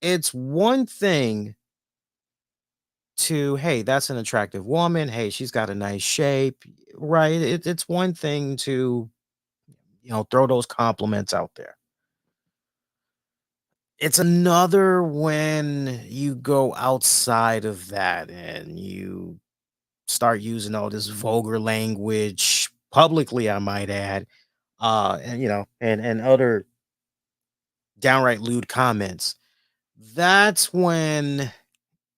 it's one thing to, hey, that's an attractive woman. Hey, she's got a nice shape, right? It's one thing to, throw those compliments out there. It's another when you go outside of that and you start using all this vulgar language publicly, I might add, and other downright lewd comments. That's when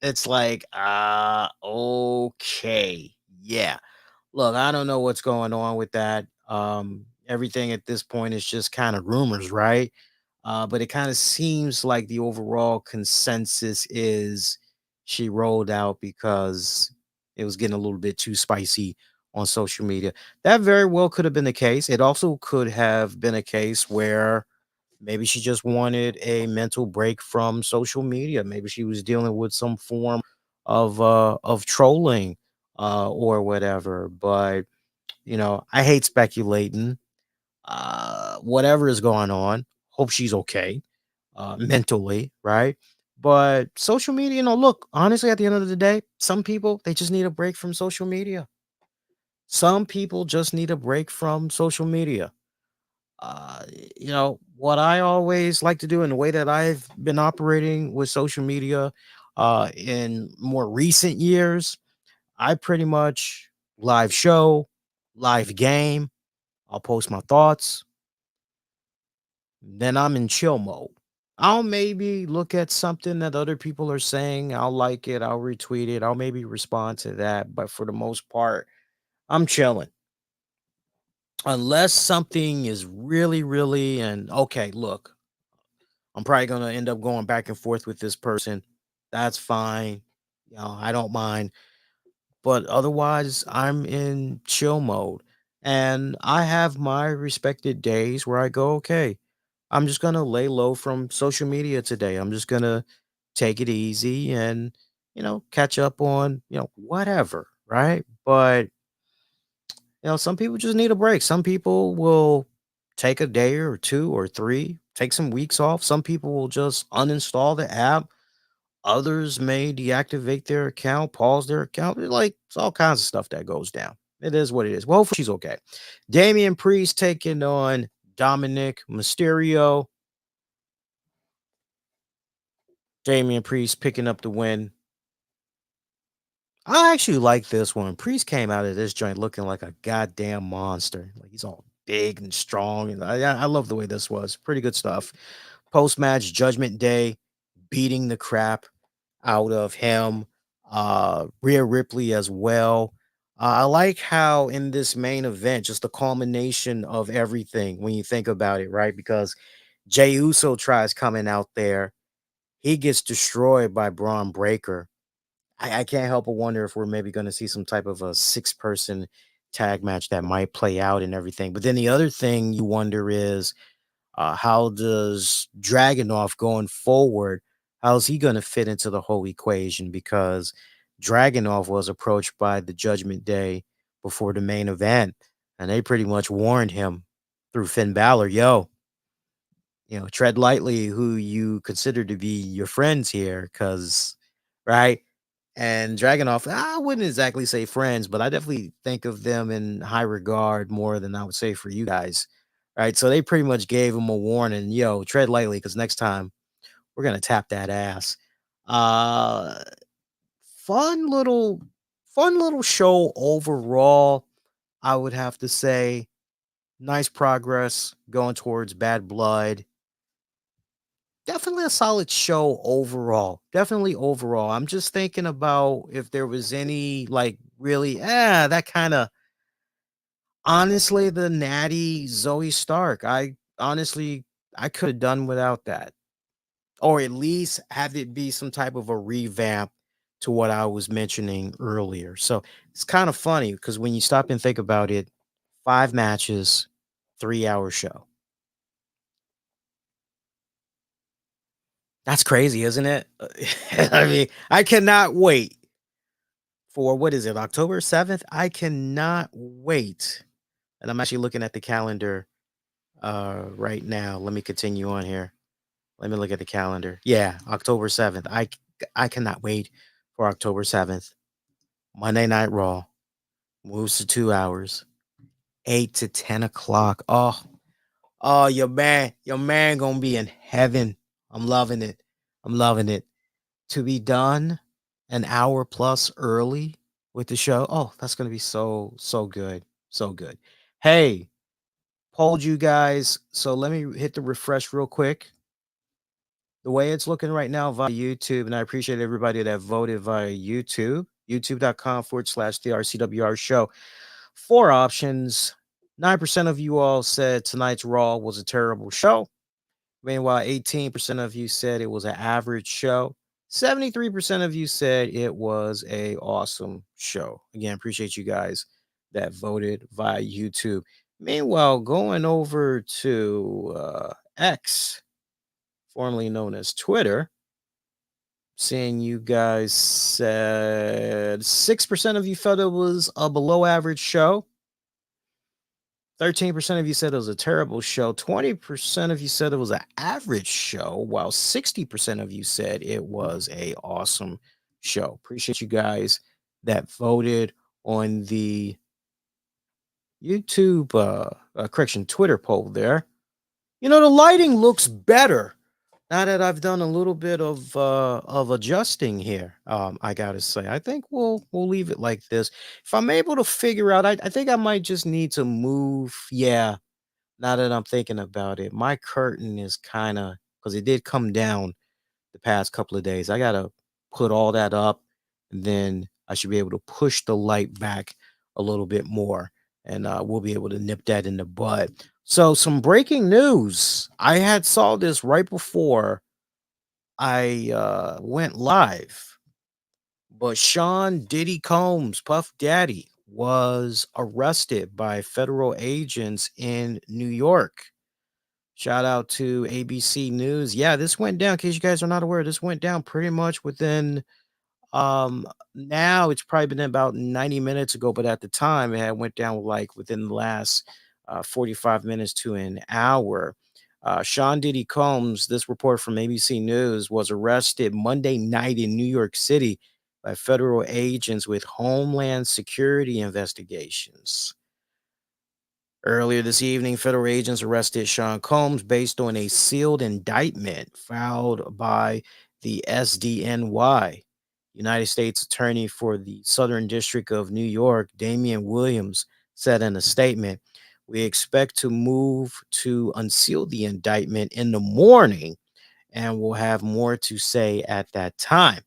It's like, okay. Yeah. Look, I don't know what's going on with that. Everything at this point is just kind of rumors, right? But it kind of seems like the overall consensus is she rolled out because it was getting a little bit too spicy on social media. That very well could have been the case. It also could have been a case where maybe she just wanted a mental break from social media. Maybe she was dealing with some form of trolling or whatever. But I hate speculating. Whatever is going on, hope she's okay mentally, right? But social media, look, honestly, at the end of the day, some people they just need a break from social media. Some people just need a break from social media. uh, what I always like to do in the way that I've been operating with social media in more recent years, I pretty much live show, live game, I'll post my thoughts, then I'm in chill mode. I'll maybe look at something that other people are saying, I'll like it, I'll retweet it, I'll maybe respond to that, but for the most part, I'm chilling. Unless something is really, really, and okay, look, I'm probably gonna end up going back and forth with this person. That's fine. I don't mind. But otherwise, I'm in chill mode. And I have my respected days where I go, okay, I'm just gonna lay low from social media today. I'm just gonna take it easy and catch up on, whatever, right? But some people just need a break. Some people will take a day or two or three, take some weeks off. Some people will just uninstall the app. Others may deactivate their account, pause their account. It's all kinds of stuff that goes down. It is what it is. Well, hopefully she's okay. Damian Priest taking on Dominik Mysterio. Damian Priest picking up the win. I actually like this one. Priest came out of this joint looking like a goddamn monster. Like he's all big and strong. And I love the way this was. Pretty good stuff. Post match Judgment Day beating the crap out of him. Rhea Ripley as well. I like how in this main event, just the culmination of everything when you think about it, right? Because Jey Uso tries coming out there. He gets destroyed by Braun Breaker. I can't help but wonder if we're maybe going to see some type of a six-person tag match that might play out and everything. But then the other thing you wonder is how does Dragunov going forward? How's he going to fit into the whole equation? Because Dragunov was approached by the Judgment Day before the main event, and they pretty much warned him through Finn Balor, yo, tread lightly who you consider to be your friends here, because right. And Dragunov, I wouldn't exactly say friends, but I definitely think of them in high regard more than I would say for you guys. Right. So they pretty much gave him a warning, yo, tread lightly, because next time we're gonna tap that ass. Uh fun little fun little show overall, I would have to say. Nice progress going towards Bad Blood. Definitely a solid show overall. Definitely overall. I'm just thinking about if there was any like really that kind of honestly the natty Zoey Stark. I could have done without that. Or at least have it be some type of a revamp to what I was mentioning earlier. So it's kind of funny because when you stop and think about it, 5 matches, 3 hour show. That's crazy, isn't it? I mean, I cannot wait for what is it, October 7th? I cannot wait. And I'm actually looking at the calendar right now. Let me continue on here. Let me look at the calendar. Yeah, October 7th. I cannot wait for October 7th. Monday Night Raw moves to 2 hours, 8 to 10 o'clock. Oh, your man gonna be in heaven. I'm loving it. I'm loving it. To be done an hour plus early with the show. Oh, that's gonna be so good. So good. Hey, polled you guys. So let me hit the refresh real quick. The way it's looking right now via YouTube, and I appreciate everybody that voted via YouTube, youtube.com/the RCWR show. 4 options. 9% of you all said tonight's Raw was a terrible show. Meanwhile, 18% of you said it was an average show. 73% of you said it was a awesome show. Again, appreciate you guys that voted via YouTube. Meanwhile, going over to X, formerly known as Twitter, seeing you guys said 6% of you felt it was a below average show. 13% of you said it was a terrible show. 20% of you said it was an average show, while 60% of you said it was a awesome show. Appreciate you guys that voted on the YouTube, Twitter poll there. You know, the lighting looks better now that I've done a little bit of adjusting here. I gotta say, I think we'll leave it like this. If I'm able to figure out, I think I might just need to move. Yeah, now that I'm thinking about it, my curtain is kind of, because it did come down the past couple of days. I gotta put all that up, and then I should be able to push the light back a little bit more, and we'll be able to nip that in the bud. So, some breaking news. I had saw this right before I went live, but Sean Diddy Combs, Puff Daddy, was arrested by federal agents in New York. Shout out to ABC News. Yeah, this went down. In case you guys are not aware, this went down pretty much within now it's probably been about 90 minutes ago, but at the time it had went down like within the last 45 minutes to an hour. Sean Diddy Combs, this report from ABC News, was arrested Monday night in New York City by federal agents with Homeland Security investigations. Earlier this evening, federal agents arrested Sean Combs based on a sealed indictment filed by the SDNY. United States Attorney for the Southern District of New York, Damian Williams, said in a statement, "We expect to move to unseal the indictment in the morning, and we'll have more to say at that time."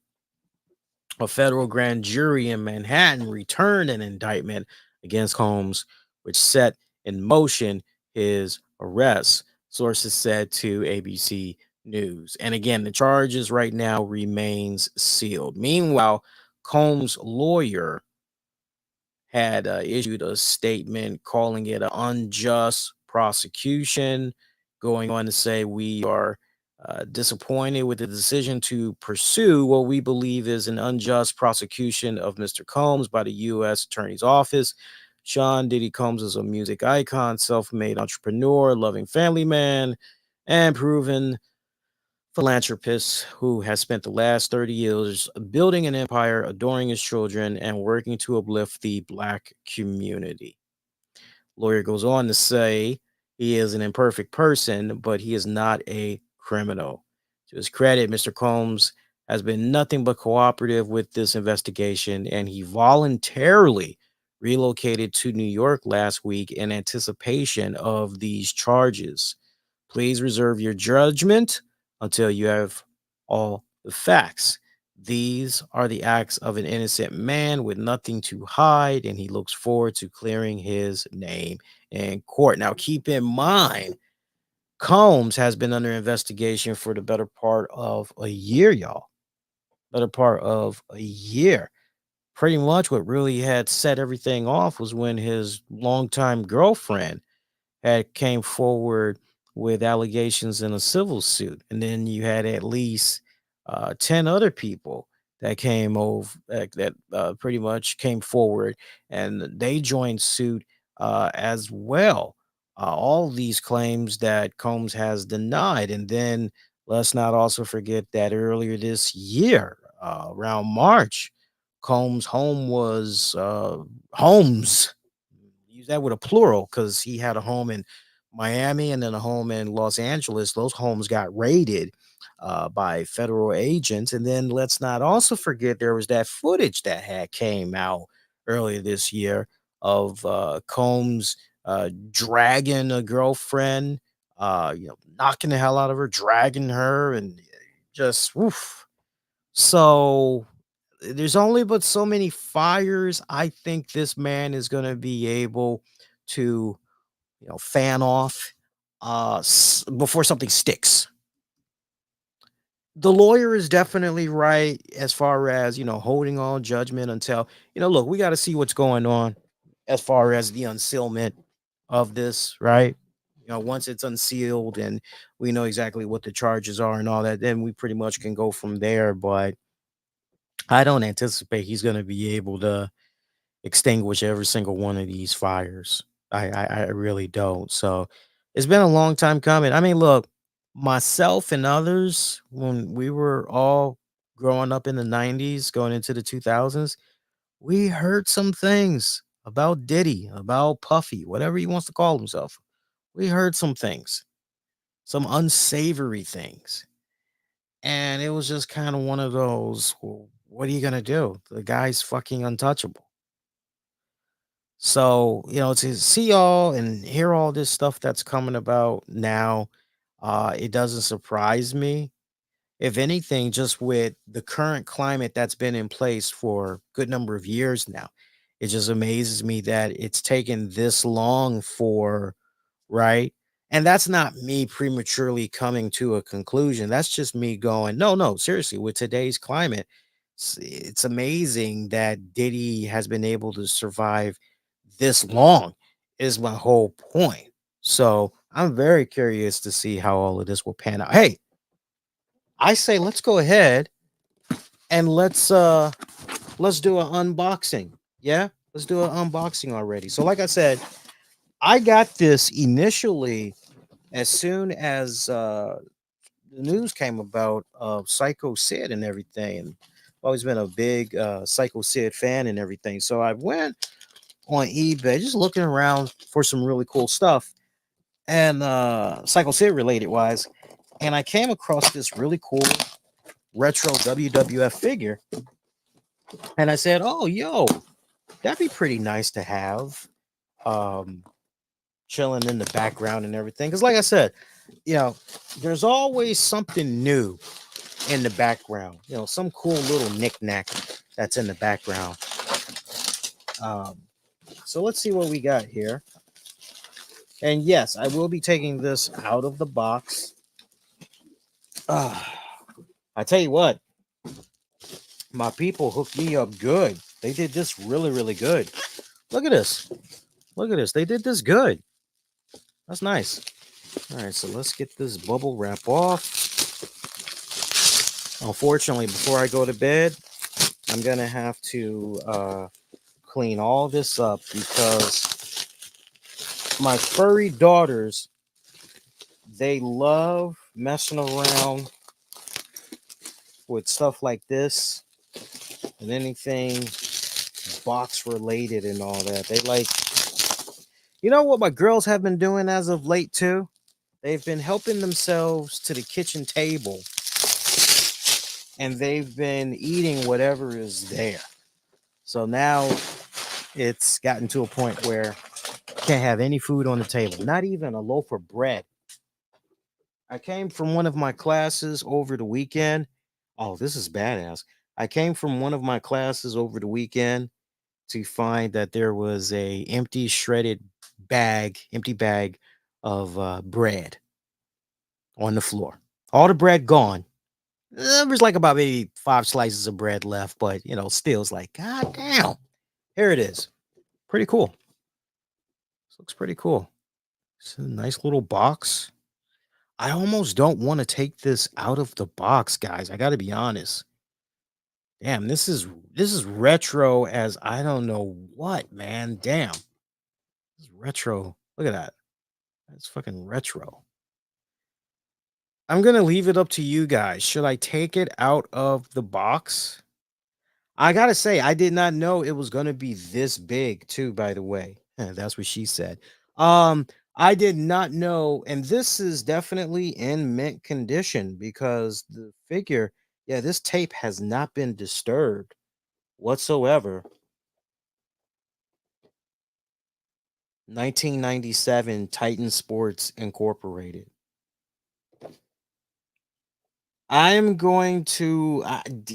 A federal grand jury in Manhattan returned an indictment against Holmes, which set in motion his arrest, sources said to ABC News. And again, the charges right now remains sealed. Meanwhile, Combs' lawyer had issued a statement calling it an unjust prosecution, going on to say, "We are disappointed with the decision to pursue what we believe is an unjust prosecution of Mr. Combs by the U.S. Attorney's Office. Sean Diddy Combs is a music icon, self-made entrepreneur, loving family man, and proven philanthropist who has spent the last 30 years building an empire, adoring his children, and working to uplift the Black community." Lawyer goes on to say he is an imperfect person, but he is not a criminal. To his credit, Mr. Combs has been nothing but cooperative with this investigation, and he voluntarily relocated to New York last week in anticipation of these charges. Please reserve your judgment until you have all the facts. These are the acts of an innocent man with nothing to hide, and he looks forward to clearing his name in court. Now, keep in mind, Combs has been under investigation for the better part of a year, y'all. Better part of a year. Pretty much what really had set everything off was when his longtime girlfriend had came forward with allegations in a civil suit, and then you had at least 10 other people that came over that pretty much came forward, and they joined suit as well. All these claims that Combs has denied, and then let's not also forget that earlier this year, around March, Combs' home was Holmes, use that with a plural, because he had a home in Miami and then a home in Los Angeles. Those homes got raided by federal agents. And then let's not also forget there was that footage that had came out earlier this year of Combs dragging a girlfriend, knocking the hell out of her, dragging her, and Just woof. So there's only but so many fires I think this man is going to be able to, fan off before something sticks. The lawyer is definitely right as far as, holding on judgment until, look, we got to see what's going on as far as the unsealment of this, right? Once it's unsealed and we know exactly what the charges are and all that, then we pretty much can go from there. But I don't anticipate he's going to be able to extinguish every single one of these fires. I really don't. So it's been a long time coming. I mean, look, myself and others, when we were all growing up in the 90s, going into the 2000s, we heard some things about Diddy, about Puffy, whatever he wants to call himself. We heard some things, some unsavory things. And it was just kind of one of those, well, what are you going to do? The guy's fucking untouchable. So, to see all and hear all this stuff that's coming about now, it doesn't surprise me. If anything, just with the current climate that's been in place for a good number of years now, it just amazes me that it's taken this long for, right? And that's not me prematurely coming to a conclusion. That's just me going, no, no, seriously, with today's climate, it's amazing that Diddy has been able to survive this long, is my whole point. So I'm very curious to see how all of this will pan out. Hey, I say let's go ahead and let's do an unboxing. Yeah, let's do an unboxing already. So like I said, I got this initially as soon as the news came about of Psycho Sid and everything. And I've always been a big Psycho Sid fan and everything. So I went on eBay just looking around for some really cool stuff and Psycho Sid related wise. And I came across this really cool retro WWF figure. And I said, oh, yo, that'd be pretty nice to have. Um, Chilling in the background and everything. Because, like I said, you know, there's always something new in the background. Some cool little knickknack that's in the background. Um, so let's see what we got here. And yes, I will be taking this out of the box. I tell you what, my people hooked me up good. They did this really, really good. Look at this. Look at this. They did this good. That's nice. All right, so let's get this bubble wrap off. Unfortunately, before I go to bed, I'm going to have to clean all this up because my furry daughters, they love messing around with stuff like this and anything box related and all that. They like, what my girls have been doing as of late too? They've been helping themselves to the kitchen table and they've been eating whatever is there. So now it's gotten to a point where can't have any food on the table, not even a loaf of bread. I came from one of my classes over the weekend. Oh, this is badass. I came from one of my classes over the weekend to find that there was a empty bag of bread on the floor. All the bread gone. There was like about maybe 5 slices of bread left, but still it's like, God damn. Here it is. Pretty cool. This looks pretty cool. It's a nice little box. I almost don't want to take this out of the box, guys. I got to be honest. Damn, this is retro as I don't know what, man. Damn. This is retro. Look at that. That's fucking retro. I'm going to leave it up to you guys. Should I take it out of the box? I got to say I did not know it was going to be this big too, by the way. That's what she said. Um I did not know, and this is definitely in mint condition because the figure, yeah, this tape has not been disturbed whatsoever. 1997 Titan Sports Incorporated. I'm going to,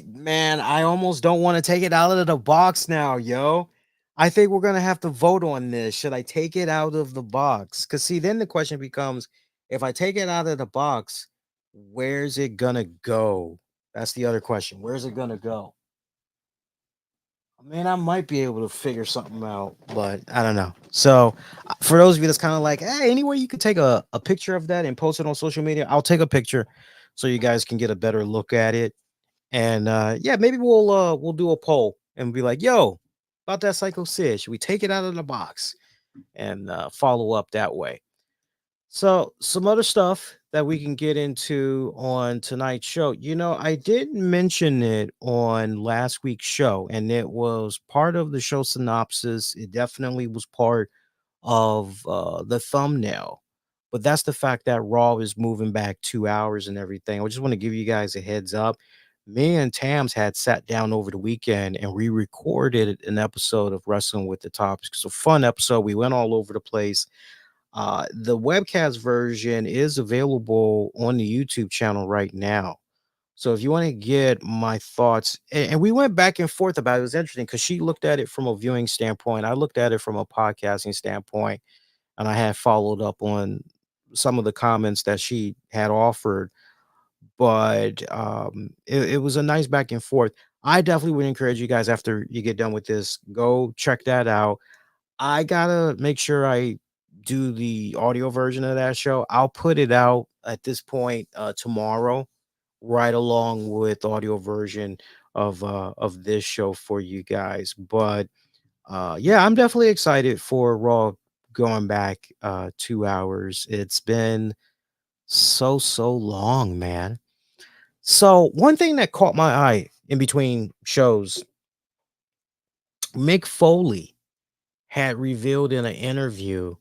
man, I almost don't want to take it out of the box now, yo. I think we're going to have to vote on this. Should I take it out of the box? Because, see, then the question becomes if I take it out of the box, where's it going to go? That's the other question. Where's it going to go? I mean, I might be able to figure something out, but I don't know. So, for those of you that's kind of like, hey, anyway, you could take a picture of that and post it on social media. I'll take a picture so you guys can get a better look at it. And yeah, maybe we'll do a poll and be like, yo, about that Psycho Sid, should we take it out of the box and follow up that way? So, some other stuff that we can get into on tonight's show. I did mention it on last week's show, and it was part of the show synopsis. It definitely was part of the thumbnail. But that's the fact that Raw is moving back 2 hours and everything. I just want to give you guys a heads up. Me and Tams had sat down over the weekend and we recorded an episode of Wrestling with the Topics. It's a fun episode. We went all over the place. The webcast version is available on the YouTube channel right now. So if you want to get my thoughts, and we went back and forth about it, it was interesting because she looked at it from a viewing standpoint. I looked at it from a podcasting standpoint, and I had followed up on some of the comments that she had offered. But it was a nice back and forth. I definitely would encourage you guys after you get done with this, go check that out. I gotta make sure I do the audio version of that show. I'll put it out at this point tomorrow, right along with audio version of this show for you guys. But yeah, I'm definitely excited for Raw going back 2 hours. It's been so long, man. So one thing that caught my eye in between shows, Mick Foley had revealed in an interview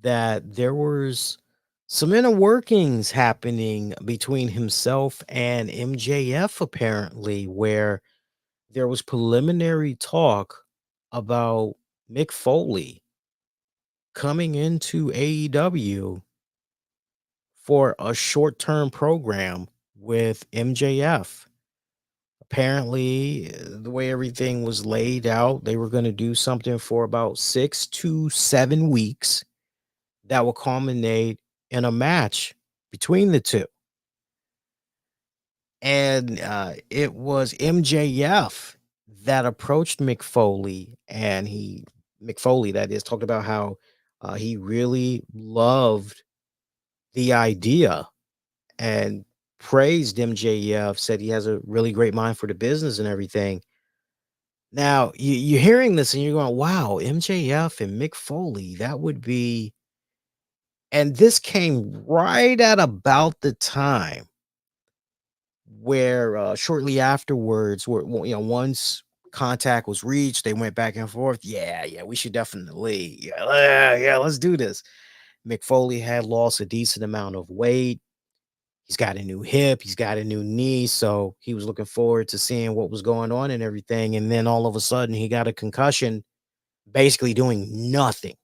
that there was some inner workings happening between himself and MJF, apparently, where there was preliminary talk about Mick Foley coming into AEW for a short-term program with MJF. Apparently, the way everything was laid out, they were going to do something for about 6 to 7 weeks that will culminate in a match between the two. And it was MJF that approached Mick Foley, and Mick Foley, that is, talked about how he really loved the idea and praised MJF, said he has a really great mind for the business and everything. Now, you're hearing this and you're going, wow, MJF and Mick Foley, that would be. And this came right at about the time where shortly afterwards, once contact was reached, they went back and forth. Yeah, we should definitely, yeah, let's do this. Mick Foley had lost a decent amount of weight. He's got a new hip, he's got a new knee, so he was looking forward to seeing what was going on and everything. And then all of a sudden, he got a concussion, basically doing nothing.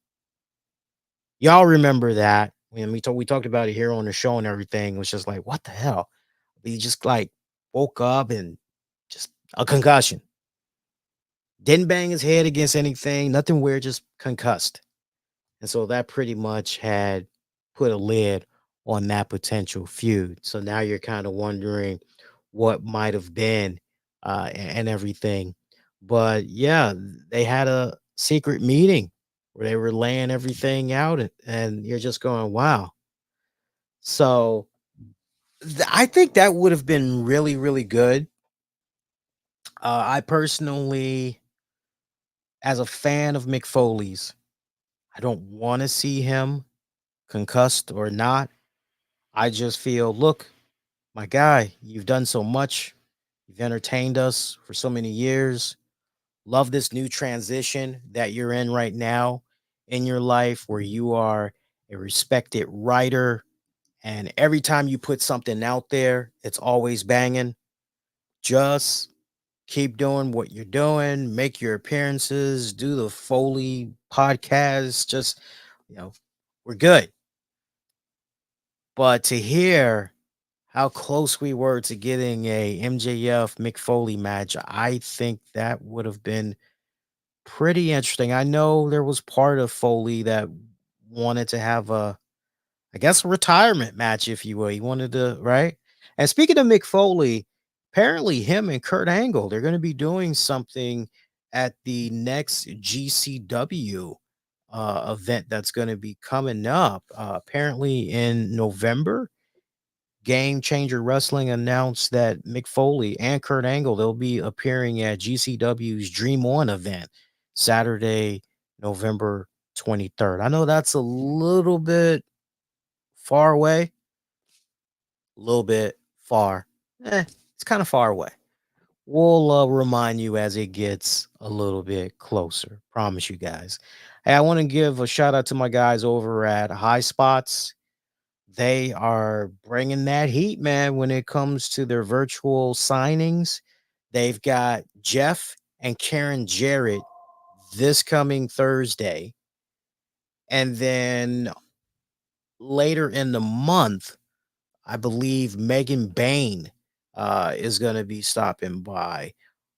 Y'all remember that when we talked about it here on the show and everything. It was just like, what the hell? He just like woke up and just a concussion. Didn't bang his head against anything, nothing weird, just concussed. And so that pretty much had put a lid on that potential feud. So now you're kind of wondering what might have been and everything. But yeah, they had a secret meeting where they were laying everything out, and you're just going, wow. So I think that would have been really, really good. I personally, as a fan of Mick Foley's, I don't want to see him concussed or not. I just feel, look, my guy, you've done so much. You've entertained us for so many years. Love this new transition that you're in right now in your life where you are a respected writer. And every time you put something out there, it's always banging. Just keep doing what you're doing, make your appearances, do the Foley podcast. Just, you know, we're good. But to hear how close we were to getting a MJF Mick Foley match. I think that would have been pretty interesting. I know there was part of Foley that wanted to have I guess, a retirement match, if you will. He wanted to, right? And speaking of Mick Foley, apparently him and Kurt Angle, they're going to be doing something at the next GCW event that's going to be coming up. Apparently in November, Game Changer Wrestling announced that Mick Foley and Kurt Angle, they'll be appearing at GCW's Dream On event Saturday, November 23rd. I know that's a little bit far away, a little bit far. It's kind of far away. We'll remind you as it gets a little bit closer. Promise you guys. Hey, I want to give a shout out to my guys over at High Spots. They are bringing that heat, man, when it comes to their virtual signings. They've got Jeff and Karen Jarrett this coming Thursday. And then later in the month, I believe Megan Bain is going to be stopping by.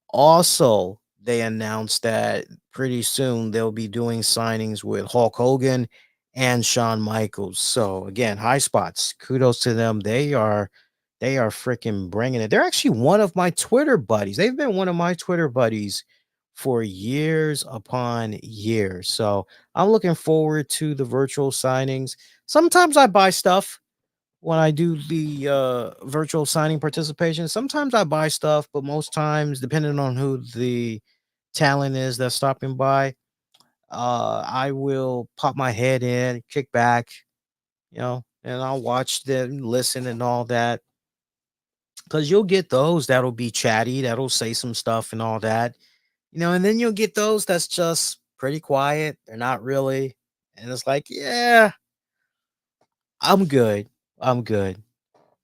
Also, they announced that pretty soon they'll be doing signings with Hulk Hogan and Shawn Michaels. So again, High Spots, kudos to them. They are freaking bringing it. They're actually one of my Twitter buddies. They've been one of my Twitter buddies for years upon years. So I'm looking forward to the virtual signings. Sometimes I buy stuff when I do the virtual signing participation. Sometimes I buy stuff, but most times, depending on who the talent is that's stopping by, I will pop my head in, kick back, and I'll watch them, listen, and all that. Because you'll get those that'll be chatty, that'll say some stuff and all that, and then you'll get those that's just pretty quiet. They're not really, and it's like, yeah, I'm good. I'm good.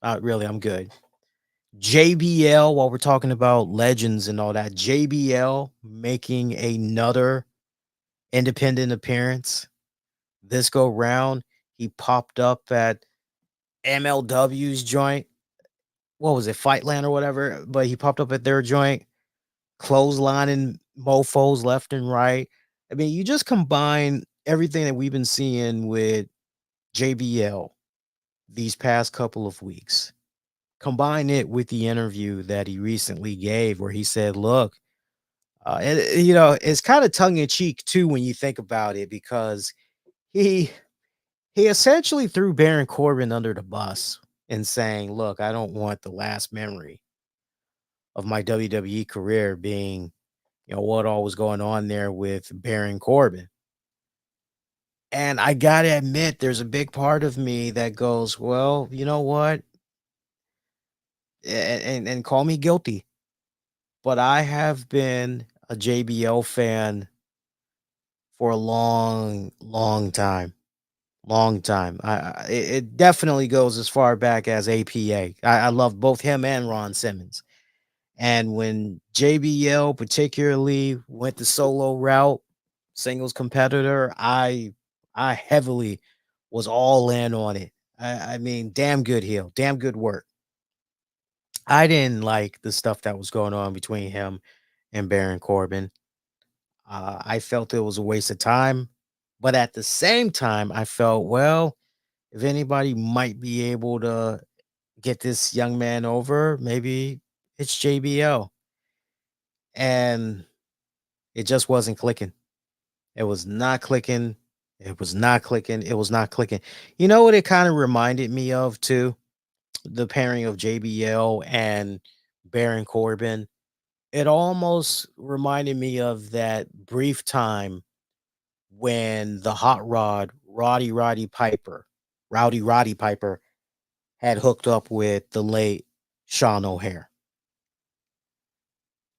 Not really, I'm good. JBL, while we're talking about legends and all that, JBL making another independent appearance this go round. He popped up at MLW's joint. What was it, Fightland or whatever? But he popped up at their joint, clotheslining mofos left and right. I mean, you just combine everything that we've been seeing with JBL these past couple of weeks. Combine it with the interview that he recently gave where he said, look, and it's kind of tongue in cheek too when you think about it, because he he essentially threw Baron Corbin under the bus in saying, look, I don't want the last memory of my WWE career being, what all was going on there with Baron Corbin. And I gotta admit, there's a big part of me that goes, well, you know what? And call me guilty, but I have been a JBL fan for a long, long time. Long time. It definitely goes as far back as APA. I love both him and Ron Simmons. And when JBL particularly went the solo route, singles competitor, I heavily was all in on it. I mean, damn good heel, damn good work. I didn't like the stuff that was going on between him and Baron Corbin. I felt it was a waste of time, but at the same time, I felt, well, if anybody might be able to get this young man over, maybe it's JBL. And it just wasn't clicking. It was not clicking. It was not clicking. It was not clicking. You know what it kind of reminded me of too? The pairing of JBL and Baron Corbin. It almost reminded me of that brief time when the Hot Rod, Rowdy Roddy Piper, had hooked up with the late Sean O'Hare.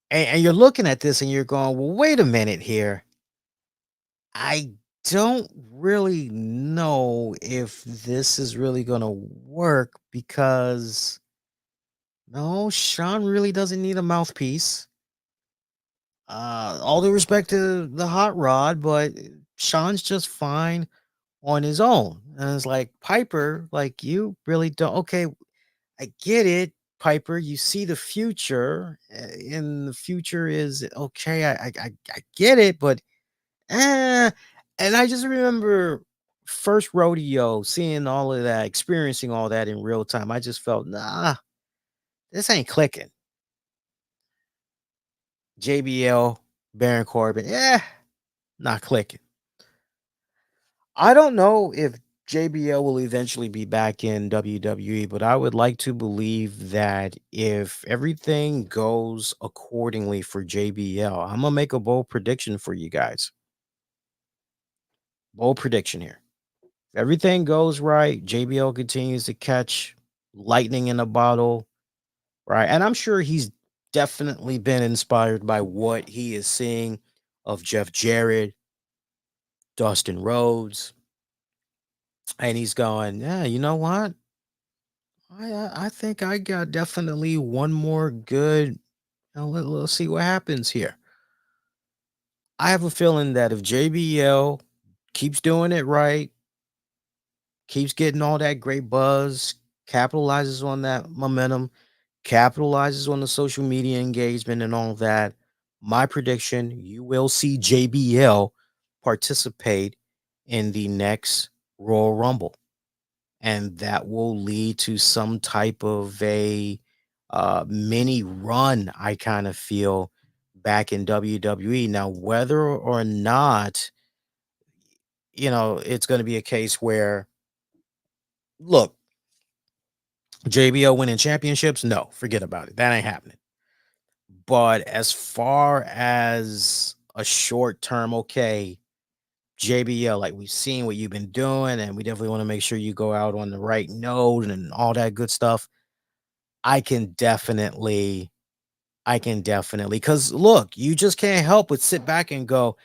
And you're looking at this and you're going, well, wait a minute here. I don't really know if this is really going to work, because no, Sean really doesn't need a mouthpiece. All due respect to the Hot Rod, but Sean's just fine on his own. And it's like, Piper, like, you really don't. Okay, I get it, Piper. You see the future, and the future is okay. I get it, but and I just remember first rodeo, seeing all of that, experiencing all that in real time. I just felt, nah, this ain't clicking. JBL, Baron Corbin, not clicking. I don't know if JBL will eventually be back in WWE, but I would like to believe that if everything goes accordingly for JBL, I'm gonna make a bold prediction for you guys. Bold prediction here. If everything goes right, JBL continues to catch lightning in a bottle, right? And I'm sure he's definitely been inspired by what he is seeing of Jeff Jarrett, Dustin Rhodes, and he's going, yeah, you know what? I think I got definitely one more good. Let's see what happens here. I have a feeling that if JBL keeps doing it right, keeps getting all that great buzz, capitalizes on that momentum, capitalizes on the social media engagement and all that, my prediction, you will see JBL participate in the next Royal Rumble. And that will lead to some type of a mini run, I kind of feel, back in WWE. Now, whether or not, it's going to be a case where, look, JBL winning championships, no, forget about it. That ain't happening. But as far as a short term, okay, JBL, like we've seen what you've been doing, and we definitely want to make sure you go out on the right note and all that good stuff. I can definitely, because look, you just can't help but sit back and go,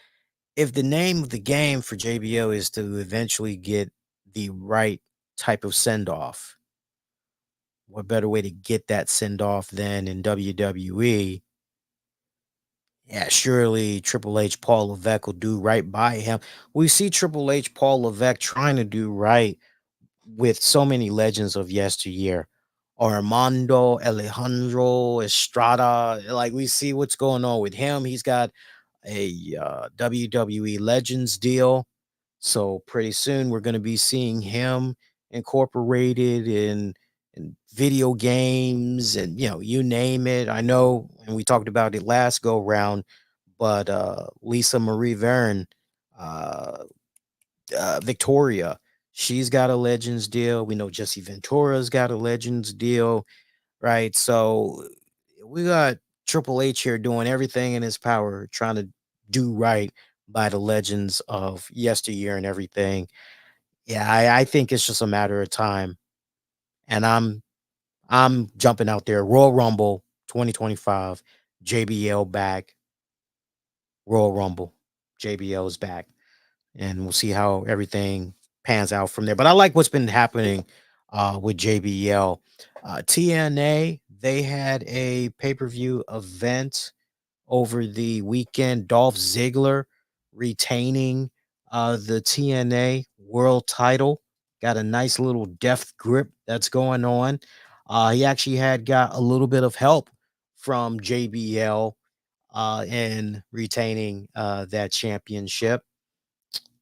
if the name of the game for JBL is to eventually get the right type of send off, what better way to get that send off than in WWE? Yeah, surely Triple H, Paul Levesque will do right by him. We see Triple H, Paul Levesque trying to do right with so many legends of yesteryear. Armando, Alejandro, Estrada. Like we see what's going on with him. He's got a WWE Legends deal. So pretty soon we're going to be seeing him incorporated in video games and you name it. I know, and we talked about it last go round, but Lisa Marie Verne, uh, Victoria, she's got a Legends deal. We know Jesse Ventura's got a Legends deal, right? So we got Triple H here doing everything in his power, trying to do right by the legends of yesteryear and everything. Yeah, I think it's just a matter of time. And I'm jumping out there. Royal Rumble 2025, JBL back. Royal Rumble, JBL is back. And we'll see how everything pans out from there. But I like what's been happening with JBL. TNA, they had a pay-per-view event over the weekend. Dolph Ziggler retaining the TNA world title. Got a nice little death grip that's going on. He actually had got a little bit of help from JBL in retaining that championship.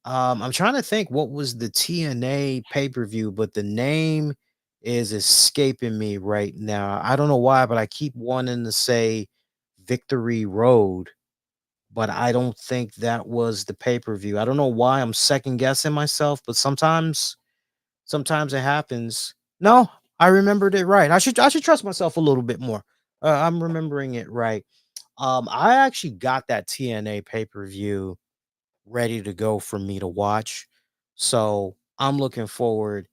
I'm trying to think what was the TNA pay-per-view, but the name is escaping me right now. I don't know why, but I keep wanting to say Victory Road, but I don't think that was the pay-per-view. I don't know why I'm second guessing myself, but sometimes it happens. No, I remembered it right. I should trust myself a little bit more. I'm remembering it right. I actually got that TNA pay-per-view ready to go for me to watch. So I'm looking forward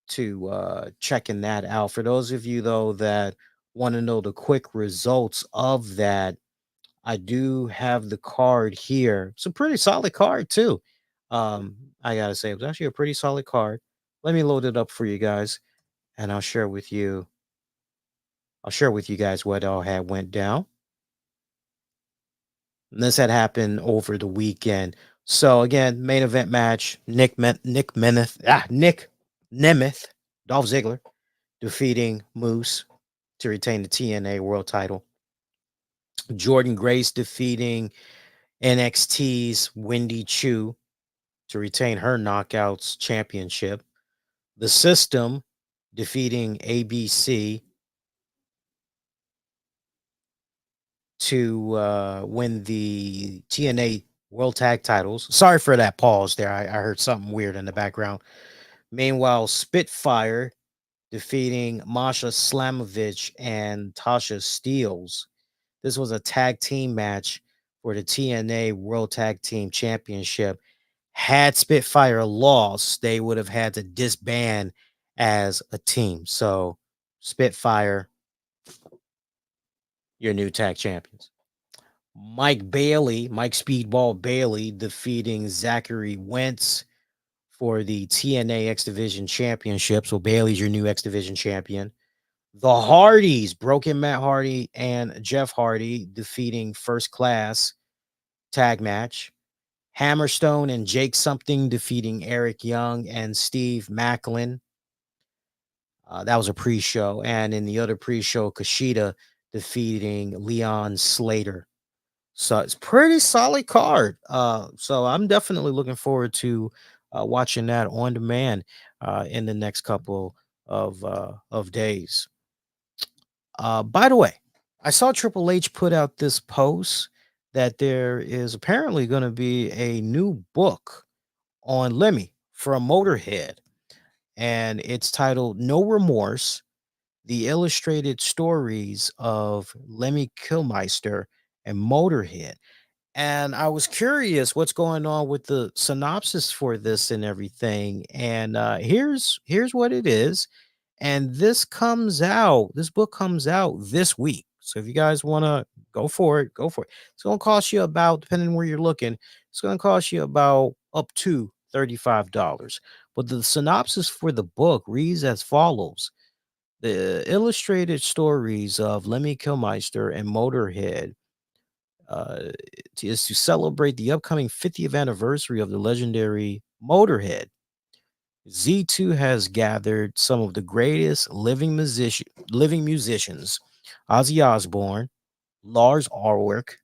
to checking that out. For those of you though that want to know the quick results of that, I do have the card here. It's a pretty solid card too. I gotta say, it was actually a pretty solid card. Let me load it up for you guys, and I'll share with you. I'll share with you guys what all had went down. And this had happened over the weekend. So again, main event match: Nick Nemeth, Dolph Ziggler defeating Moose to retain the TNA World title. Jordan Grace defeating NXT's Wendy Chu to retain her Knockouts Championship. The System defeating ABC to win the TNA World Tag titles. Sorry for that pause there. I heard something weird in the background. Meanwhile, Spitfire defeating Masha Slamovich and Tasha Steeles. This was a tag team match for the TNA World Tag Team Championship. Had Spitfire lost, they would have had to disband as a team. So, Spitfire, your new tag champions. Mike Speedball Bailey, defeating Zachary Wentz for the TNA X Division Championship. So, Bailey's your new X Division champion. The Hardys, Broken Matt Hardy and Jeff Hardy, defeating First Class tag match. Hammerstone and Jake Something defeating Eric Young and Steve Macklin. That was a pre-show. And in the other pre-show, Kushida defeating Leon Slater. So it's pretty solid card. So I'm definitely looking forward to watching that on demand in the next couple of days. By the way, I saw Triple H put out this post that there is apparently going to be a new book on Lemmy from Motorhead, and it's titled No Remorse: The Illustrated Stories of Lemmy Kilmister and Motorhead. And I was curious what's going on with the synopsis for this and everything. And here's what it is. And this book comes out this week. So if you guys want to go for it, go for it. It's going to cost you about, depending on where you're looking, it's going to cost you about up to $35. But the synopsis for the book reads as follows: the illustrated stories of Lemmy Kilmister and Motorhead is to celebrate the upcoming 50th anniversary of the legendary Motorhead. Z2 has gathered some of the greatest living musicians, Ozzy Osbourne, Lars Ulrich,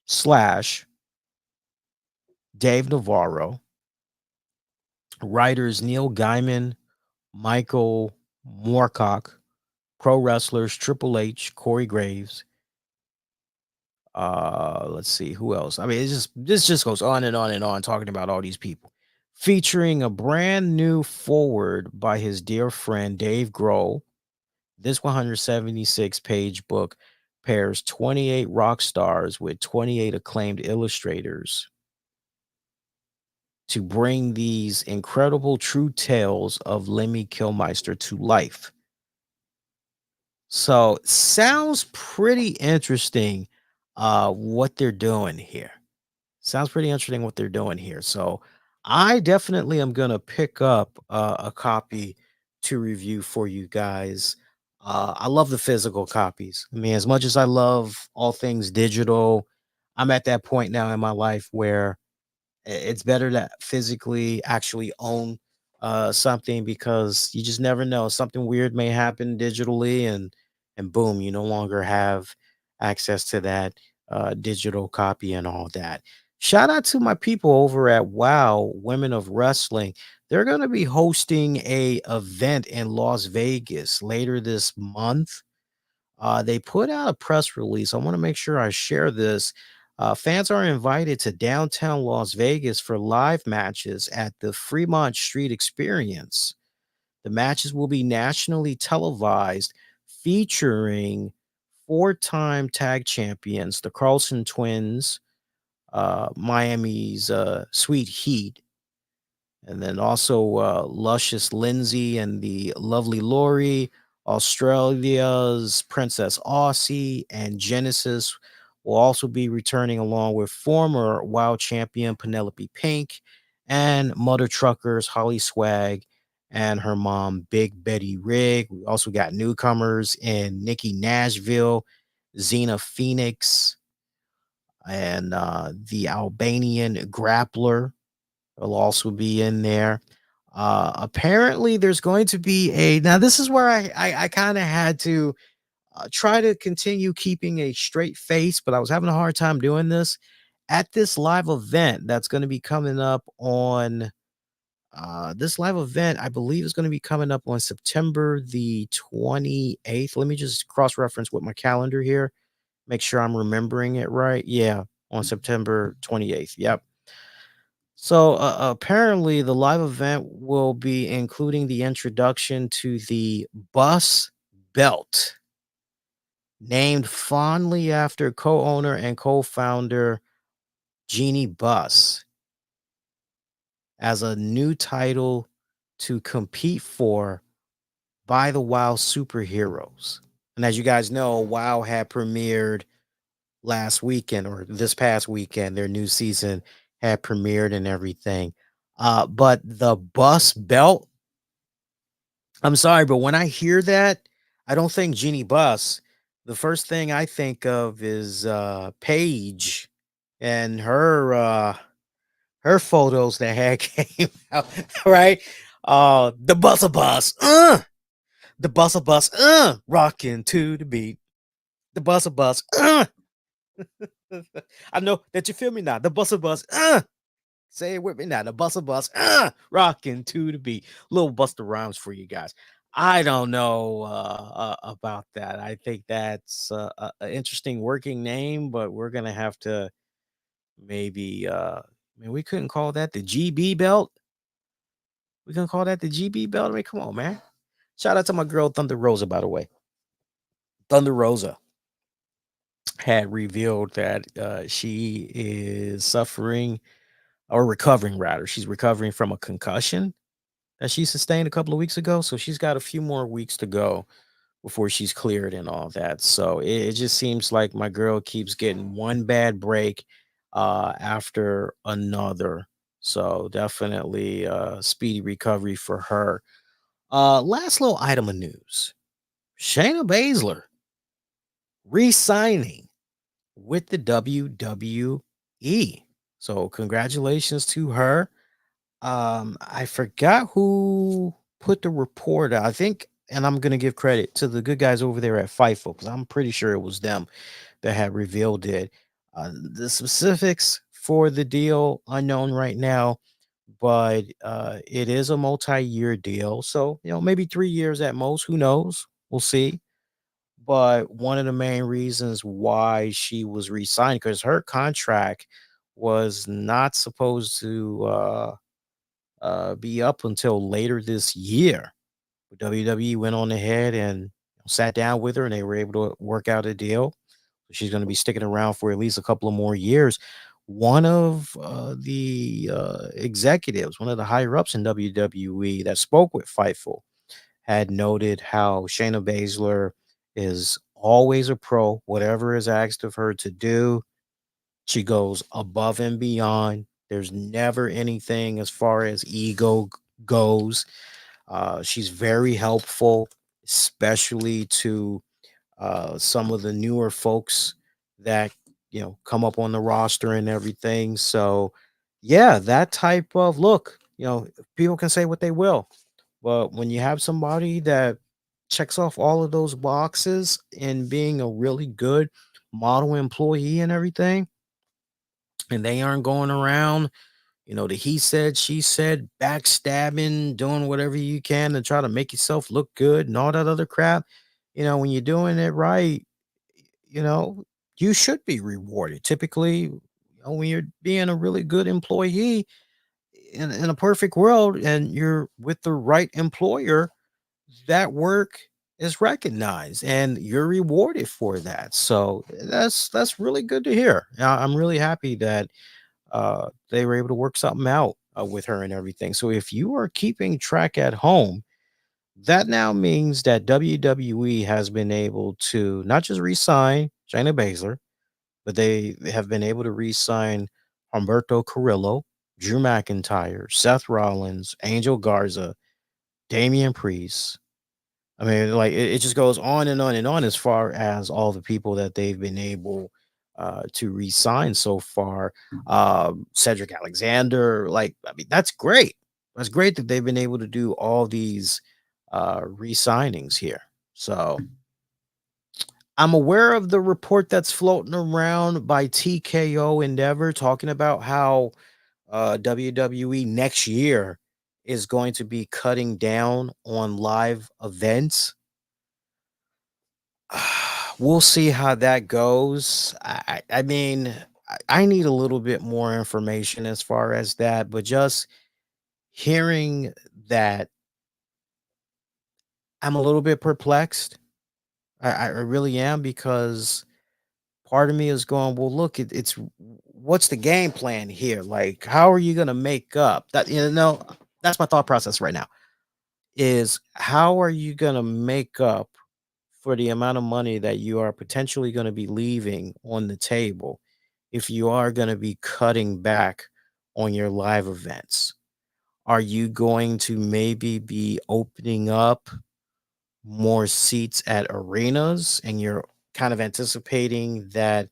Slash, Dave Navarro, writers Neil Gaiman, Michael Moorcock, pro wrestlers Triple H, Corey Graves. Let's see who else. I mean, this just goes on and on and on, talking about all these people. Featuring a brand new foreword by his dear friend Dave Grohl. This 176-page book pairs 28 rock stars with 28 acclaimed illustrators to bring these incredible true tales of Lemmy Kilmister to life. So, sounds pretty interesting what they're doing here. Sounds pretty interesting what they're doing here. So I definitely am going to pick up a copy to review for you guys. I love the physical copies. I mean, as much as I love all things digital, I'm at that point now in my life where it's better to physically actually own something, because you just never know. Something weird may happen digitally, and boom, you no longer have access to that digital copy and all that. Shout out to my people over at WOW Women of Wrestling. They're going to be hosting a event in Las Vegas later this month. They put out a press release. I want to make sure I share this. Fans are invited to downtown Las Vegas for live matches at the Fremont Street Experience. The matches will be nationally televised, featuring four-time tag champions, the Carlson Twins, Miami's Sweet Heat, and then also Luscious Lindsay and the Lovely Lori, Australia's Princess Aussie, and Genesis will also be returning, along with former WOW champion Penelope Pink and Mother Truckers Holly Swag and her mom Big Betty Rigg. We also got newcomers in Nikki Nashville, Xena Phoenix, and the Albanian Grappler will also be in there. Apparently, there's going to be now this is where I kind of had to try to continue keeping a straight face, but I was having a hard time doing this at this live event that's going to be coming up on this live event. I believe is going to be coming up on September the 28th. Let me just cross reference with my calendar here, make sure I'm remembering it right. Yeah, on September 28th. Yep. So apparently, the live event will be including the introduction to the bus belt, named fondly after co-owner and co-founder Jeannie Buss, as a new title to compete for by the WoW superheroes. And as you guys know, WoW had premiered last weekend or this past weekend. Their new season had premiered and everything. But the bus belt, I'm sorry, but when I hear that, I don't think Jeannie Buss. The first thing I think of is Paige and her photos that had came out, right? The bus, the bus, rocking to the beat. The bus, I know that you feel me now. The bus, say it with me now. The bus, rocking to the beat. Little Buster Rhymes for you guys. I don't know about that. I think that's an interesting working name, but we're gonna have to maybe. We couldn't call that the GB belt. We can call that the GB belt. I mean, come on, man. Shout out to my girl Thunder Rosa, by the way. Thunder Rosa had revealed that she is suffering or recovering, rather. She's recovering from a concussion that she sustained a couple of weeks ago. So she's got a few more weeks to go before she's cleared and all that. So it just seems like my girl keeps getting one bad break after another. So definitely speedy recovery for her. Last little item of news. Shayna Baszler re-signing with the WWE. So congratulations to her. I forgot who put the report out. I think, and I'm gonna give credit to the good guys over there at Fightful because I'm pretty sure it was them that had revealed it. The specifics for the deal unknown right now, but it is a multi-year deal. So maybe 3 years at most. Who knows? We'll see. But one of the main reasons why she was re-signed, because her contract was not supposed to be up until later this year. But WWE went on ahead and sat down with her, and they were able to work out a deal. She's going to be sticking around for at least a couple of more years. One of the executives, one of the higher ups in WWE that spoke with Fightful, had noted how Shayna Baszler is always a pro. Whatever is asked of her to do, she goes above and beyond. There's never anything as far as ego goes. She's very helpful, especially to some of the newer folks that come up on the roster and everything. So, yeah, that type of look. People can say what they will, but when you have somebody that checks off all of those boxes and being a really good model employee and everything, and they aren't going around, the he said, she said, backstabbing, doing whatever you can to try to make yourself look good and all that other crap. When you're doing it right, you know, you should be rewarded. Typically, when you're being a really good employee in a perfect world and you're with the right employer, that work is recognized and you're rewarded for that. So that's really good to hear. I'm really happy that they were able to work something out with her and everything. So if you are keeping track at home, that now means that WWE has been able to not just re-sign Shayna Baszler, but they have been able to re-sign Humberto Carrillo, Drew McIntyre, Seth Rollins, Angel Garza, Damian Priest. I mean, like it just goes on and on and on as far as all the people that they've been able to re-sign so far. Cedric Alexander, like, I mean, that's great. It's great that they've been able to do all these re-signings here. So I'm aware of the report that's floating around by TKO Endeavor talking about how WWE next year is going to be cutting down on live events. We'll see how that goes. I mean, I need a little bit more information as far as that, but just hearing that, I'm a little bit perplexed. I really am, because part of me is going, well, look, it's what's the game plan here? Like, how are you going to make up that? That's my thought process right now, is how are you going to make up for the amount of money that you are potentially going to be leaving on the table if you are going to be cutting back on your live events? Are you going to maybe be opening up more seats at arenas, and you're kind of anticipating that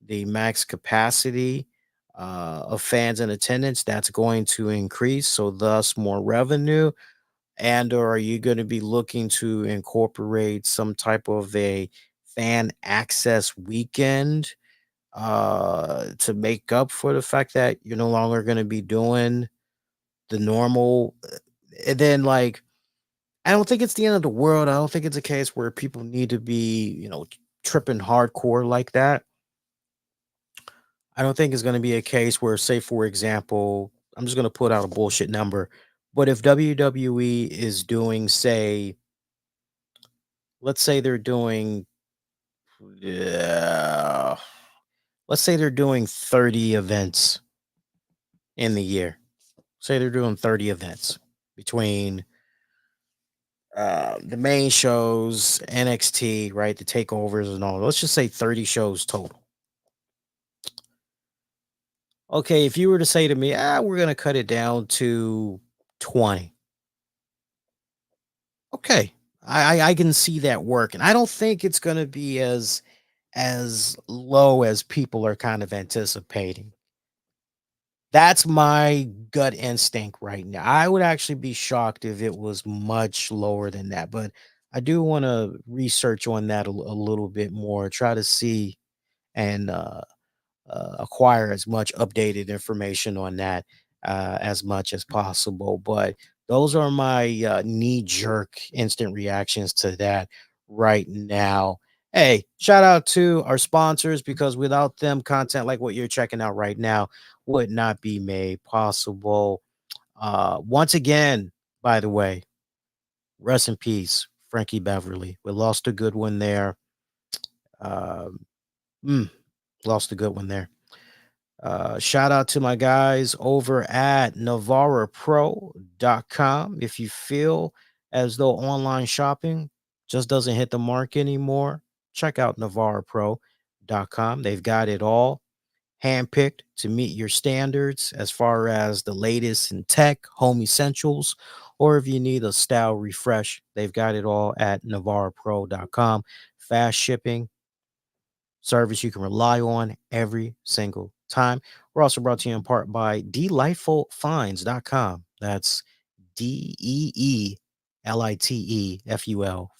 the max capacity of fans in attendance that's going to increase, so thus more revenue? And or are you going to be looking to incorporate some type of a fan access weekend to make up for the fact that you're no longer going to be doing the normal? And then, like, I don't think it's the end of the world. I don't think it's a case where people need to be, tripping hardcore like that. I don't think it's going to be a case where, say, for example, I'm just going to put out a bullshit number, but if WWE is doing, say, let's say they're doing, yeah, let's say they're doing 30 events in the year. Say they're doing 30 events between the main shows, NXT, right? The takeovers and all. Let's just say 30 shows total. Okay, if you were to say to me, we're gonna cut it down to 20. Okay. I can see that working. I don't think it's gonna be as low as people are kind of anticipating. That's my gut instinct right now. I would actually be shocked if it was much lower than that, but I do want to research on that a little bit more, try to see and acquire as much updated information on that as much as possible. But those are my knee jerk instant reactions to that right now. Hey, shout out to our sponsors, because without them, content like what you're checking out right now would not be made possible. Once again, by the way, rest in peace, Frankie Beverly. We lost a good one there. Um, Lost a good one there. Shout out to my guys over at NavarraPro.com. If you feel as though online shopping just doesn't hit the mark anymore, check out NavarraPro.com. They've got it all handpicked to meet your standards as far as the latest in tech, home essentials, or if you need a style refresh, they've got it all at NavarraPro.com. Fast shipping, service you can rely on every single time. We're also brought to you in part by delightfulfinds.com. That's DEELITEFUL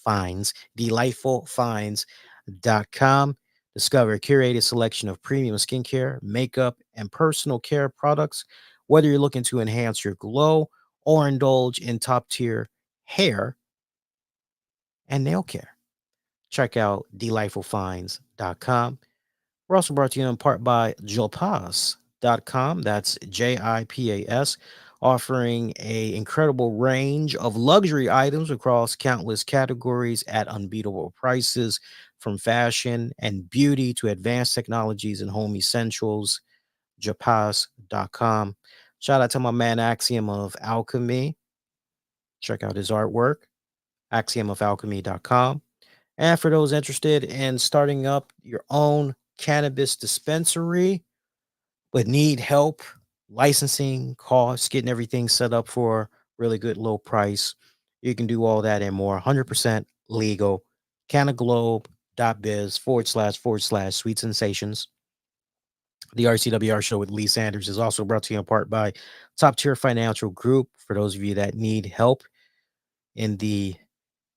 finds, delightfulfinds.com. Discover a curated selection of premium skincare, makeup, and personal care products. Whether you're looking to enhance your glow or indulge in top tier hair and nail care, check out delightfulfinds.com. We're also brought to you in part by Jopas.com. That's JIPAS, offering a incredible range of luxury items across countless categories at unbeatable prices, from fashion and beauty to advanced technologies and home essentials. Jopas.com. Shout out to my man Axiom of Alchemy. Check out his artwork. axiomofalchemy.com. And for those interested in starting up your own cannabis dispensary but need help licensing, costs, getting everything set up for really good low price, you can do all that and more. 100% legal. Canaglobe.biz// sweet sensations. The RCWR show with Lee Sanders is also brought to you in part by Top Tier Financial Group. For those of you that need help in the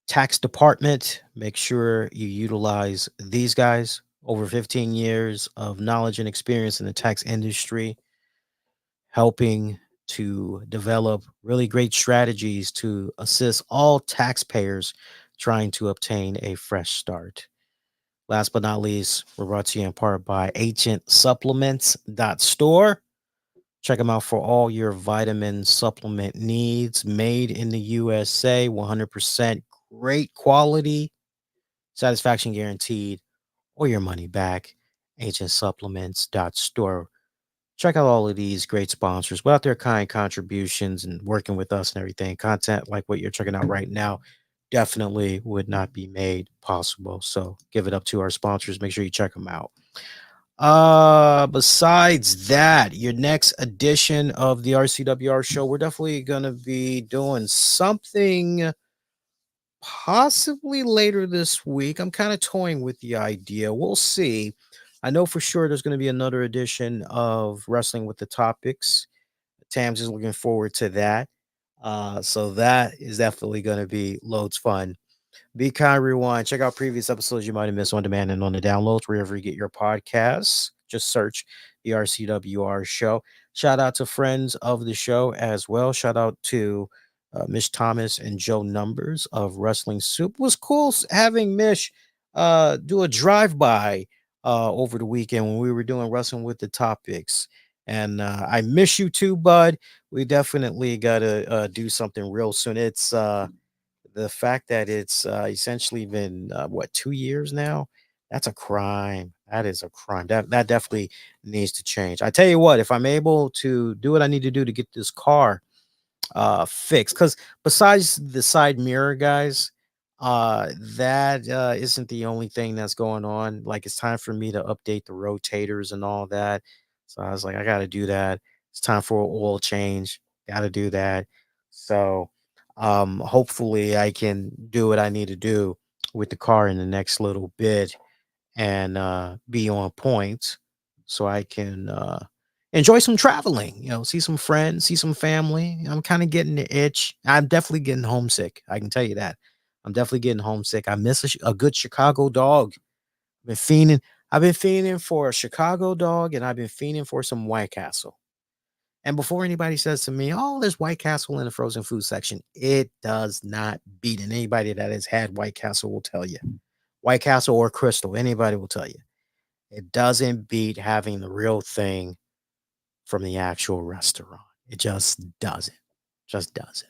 tax department, make sure you utilize these guys. Over 15 years of knowledge and experience in the tax industry, helping to develop really great strategies to assist all taxpayers trying to obtain a fresh start. Last but not least, we're brought to you in part by ancientsupplements.store. Check them out for all your vitamin supplement needs. Made in the USA, 100% great quality, satisfaction guaranteed, or your money back. Ancientsupplements.store. Check out all of these great sponsors. Without their kind contributions and working with us and everything, content like what you're checking out right now definitely would not be made possible. So give it up to our sponsors. Make sure you check them out. Besides that, your next edition of the RCWR show, we're definitely gonna be doing something possibly later this week. I'm kind of toying with the idea. We'll see. I know for sure there's going to be another edition of Wrestling with the Topics. Tams is looking forward to that. So that is definitely going to be loads fun. Be kind, rewind. Check out previous episodes you might have missed on demand and on the downloads wherever you get your podcasts. Just search the RCWR show. Shout out to friends of the show as well. Shout out to Mish Thomas and Joe Numbers of Wrestling Soup. It was cool having Mish do a drive-by over the weekend when we were doing Wrestling with the Topics. And I miss you too, bud. We definitely got to do something real soon. It's the fact that it's essentially been 2 years now. That's a crime. That is a crime. That definitely needs to change. I tell you what, if I'm able to do what I need to do to get this car fixed, because besides the side mirror, guys, that isn't the only thing that's going on. Like, it's time for me to update the rotators and all that. So I was like, I got to do that. It's time for an oil change. Got to do that. So hopefully I can do what I need to do with the car in the next little bit and be on point so I can enjoy some traveling, see some friends, see some family. I'm kind of getting the itch. I'm definitely getting homesick. I can tell you that. I'm definitely getting homesick. I miss a good Chicago dog. I've been fiending for a Chicago dog, and I've been fiending for some White Castle. And before anybody says to me, oh, there's White Castle in the frozen food section, it does not beat. And anybody that has had White Castle will tell you. White Castle or Crystal, anybody will tell you. It doesn't beat having the real thing from the actual restaurant. It just doesn't. Just doesn't.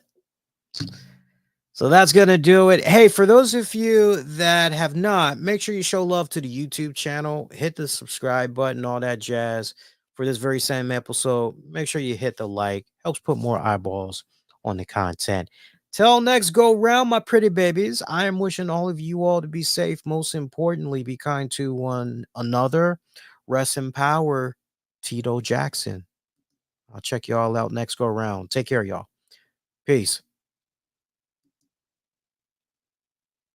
So that's going to do it. Hey, for those of you that have not, make sure you show love to the YouTube channel. Hit the subscribe button, all that jazz. For this very same episode, make sure you hit the like. Helps put more eyeballs on the content. Till next go round, my pretty babies, I am wishing all of you all to be safe. Most importantly, be kind to one another. Rest in power, Tito Jackson. I'll check y'all out next go round. Take care, y'all. Peace.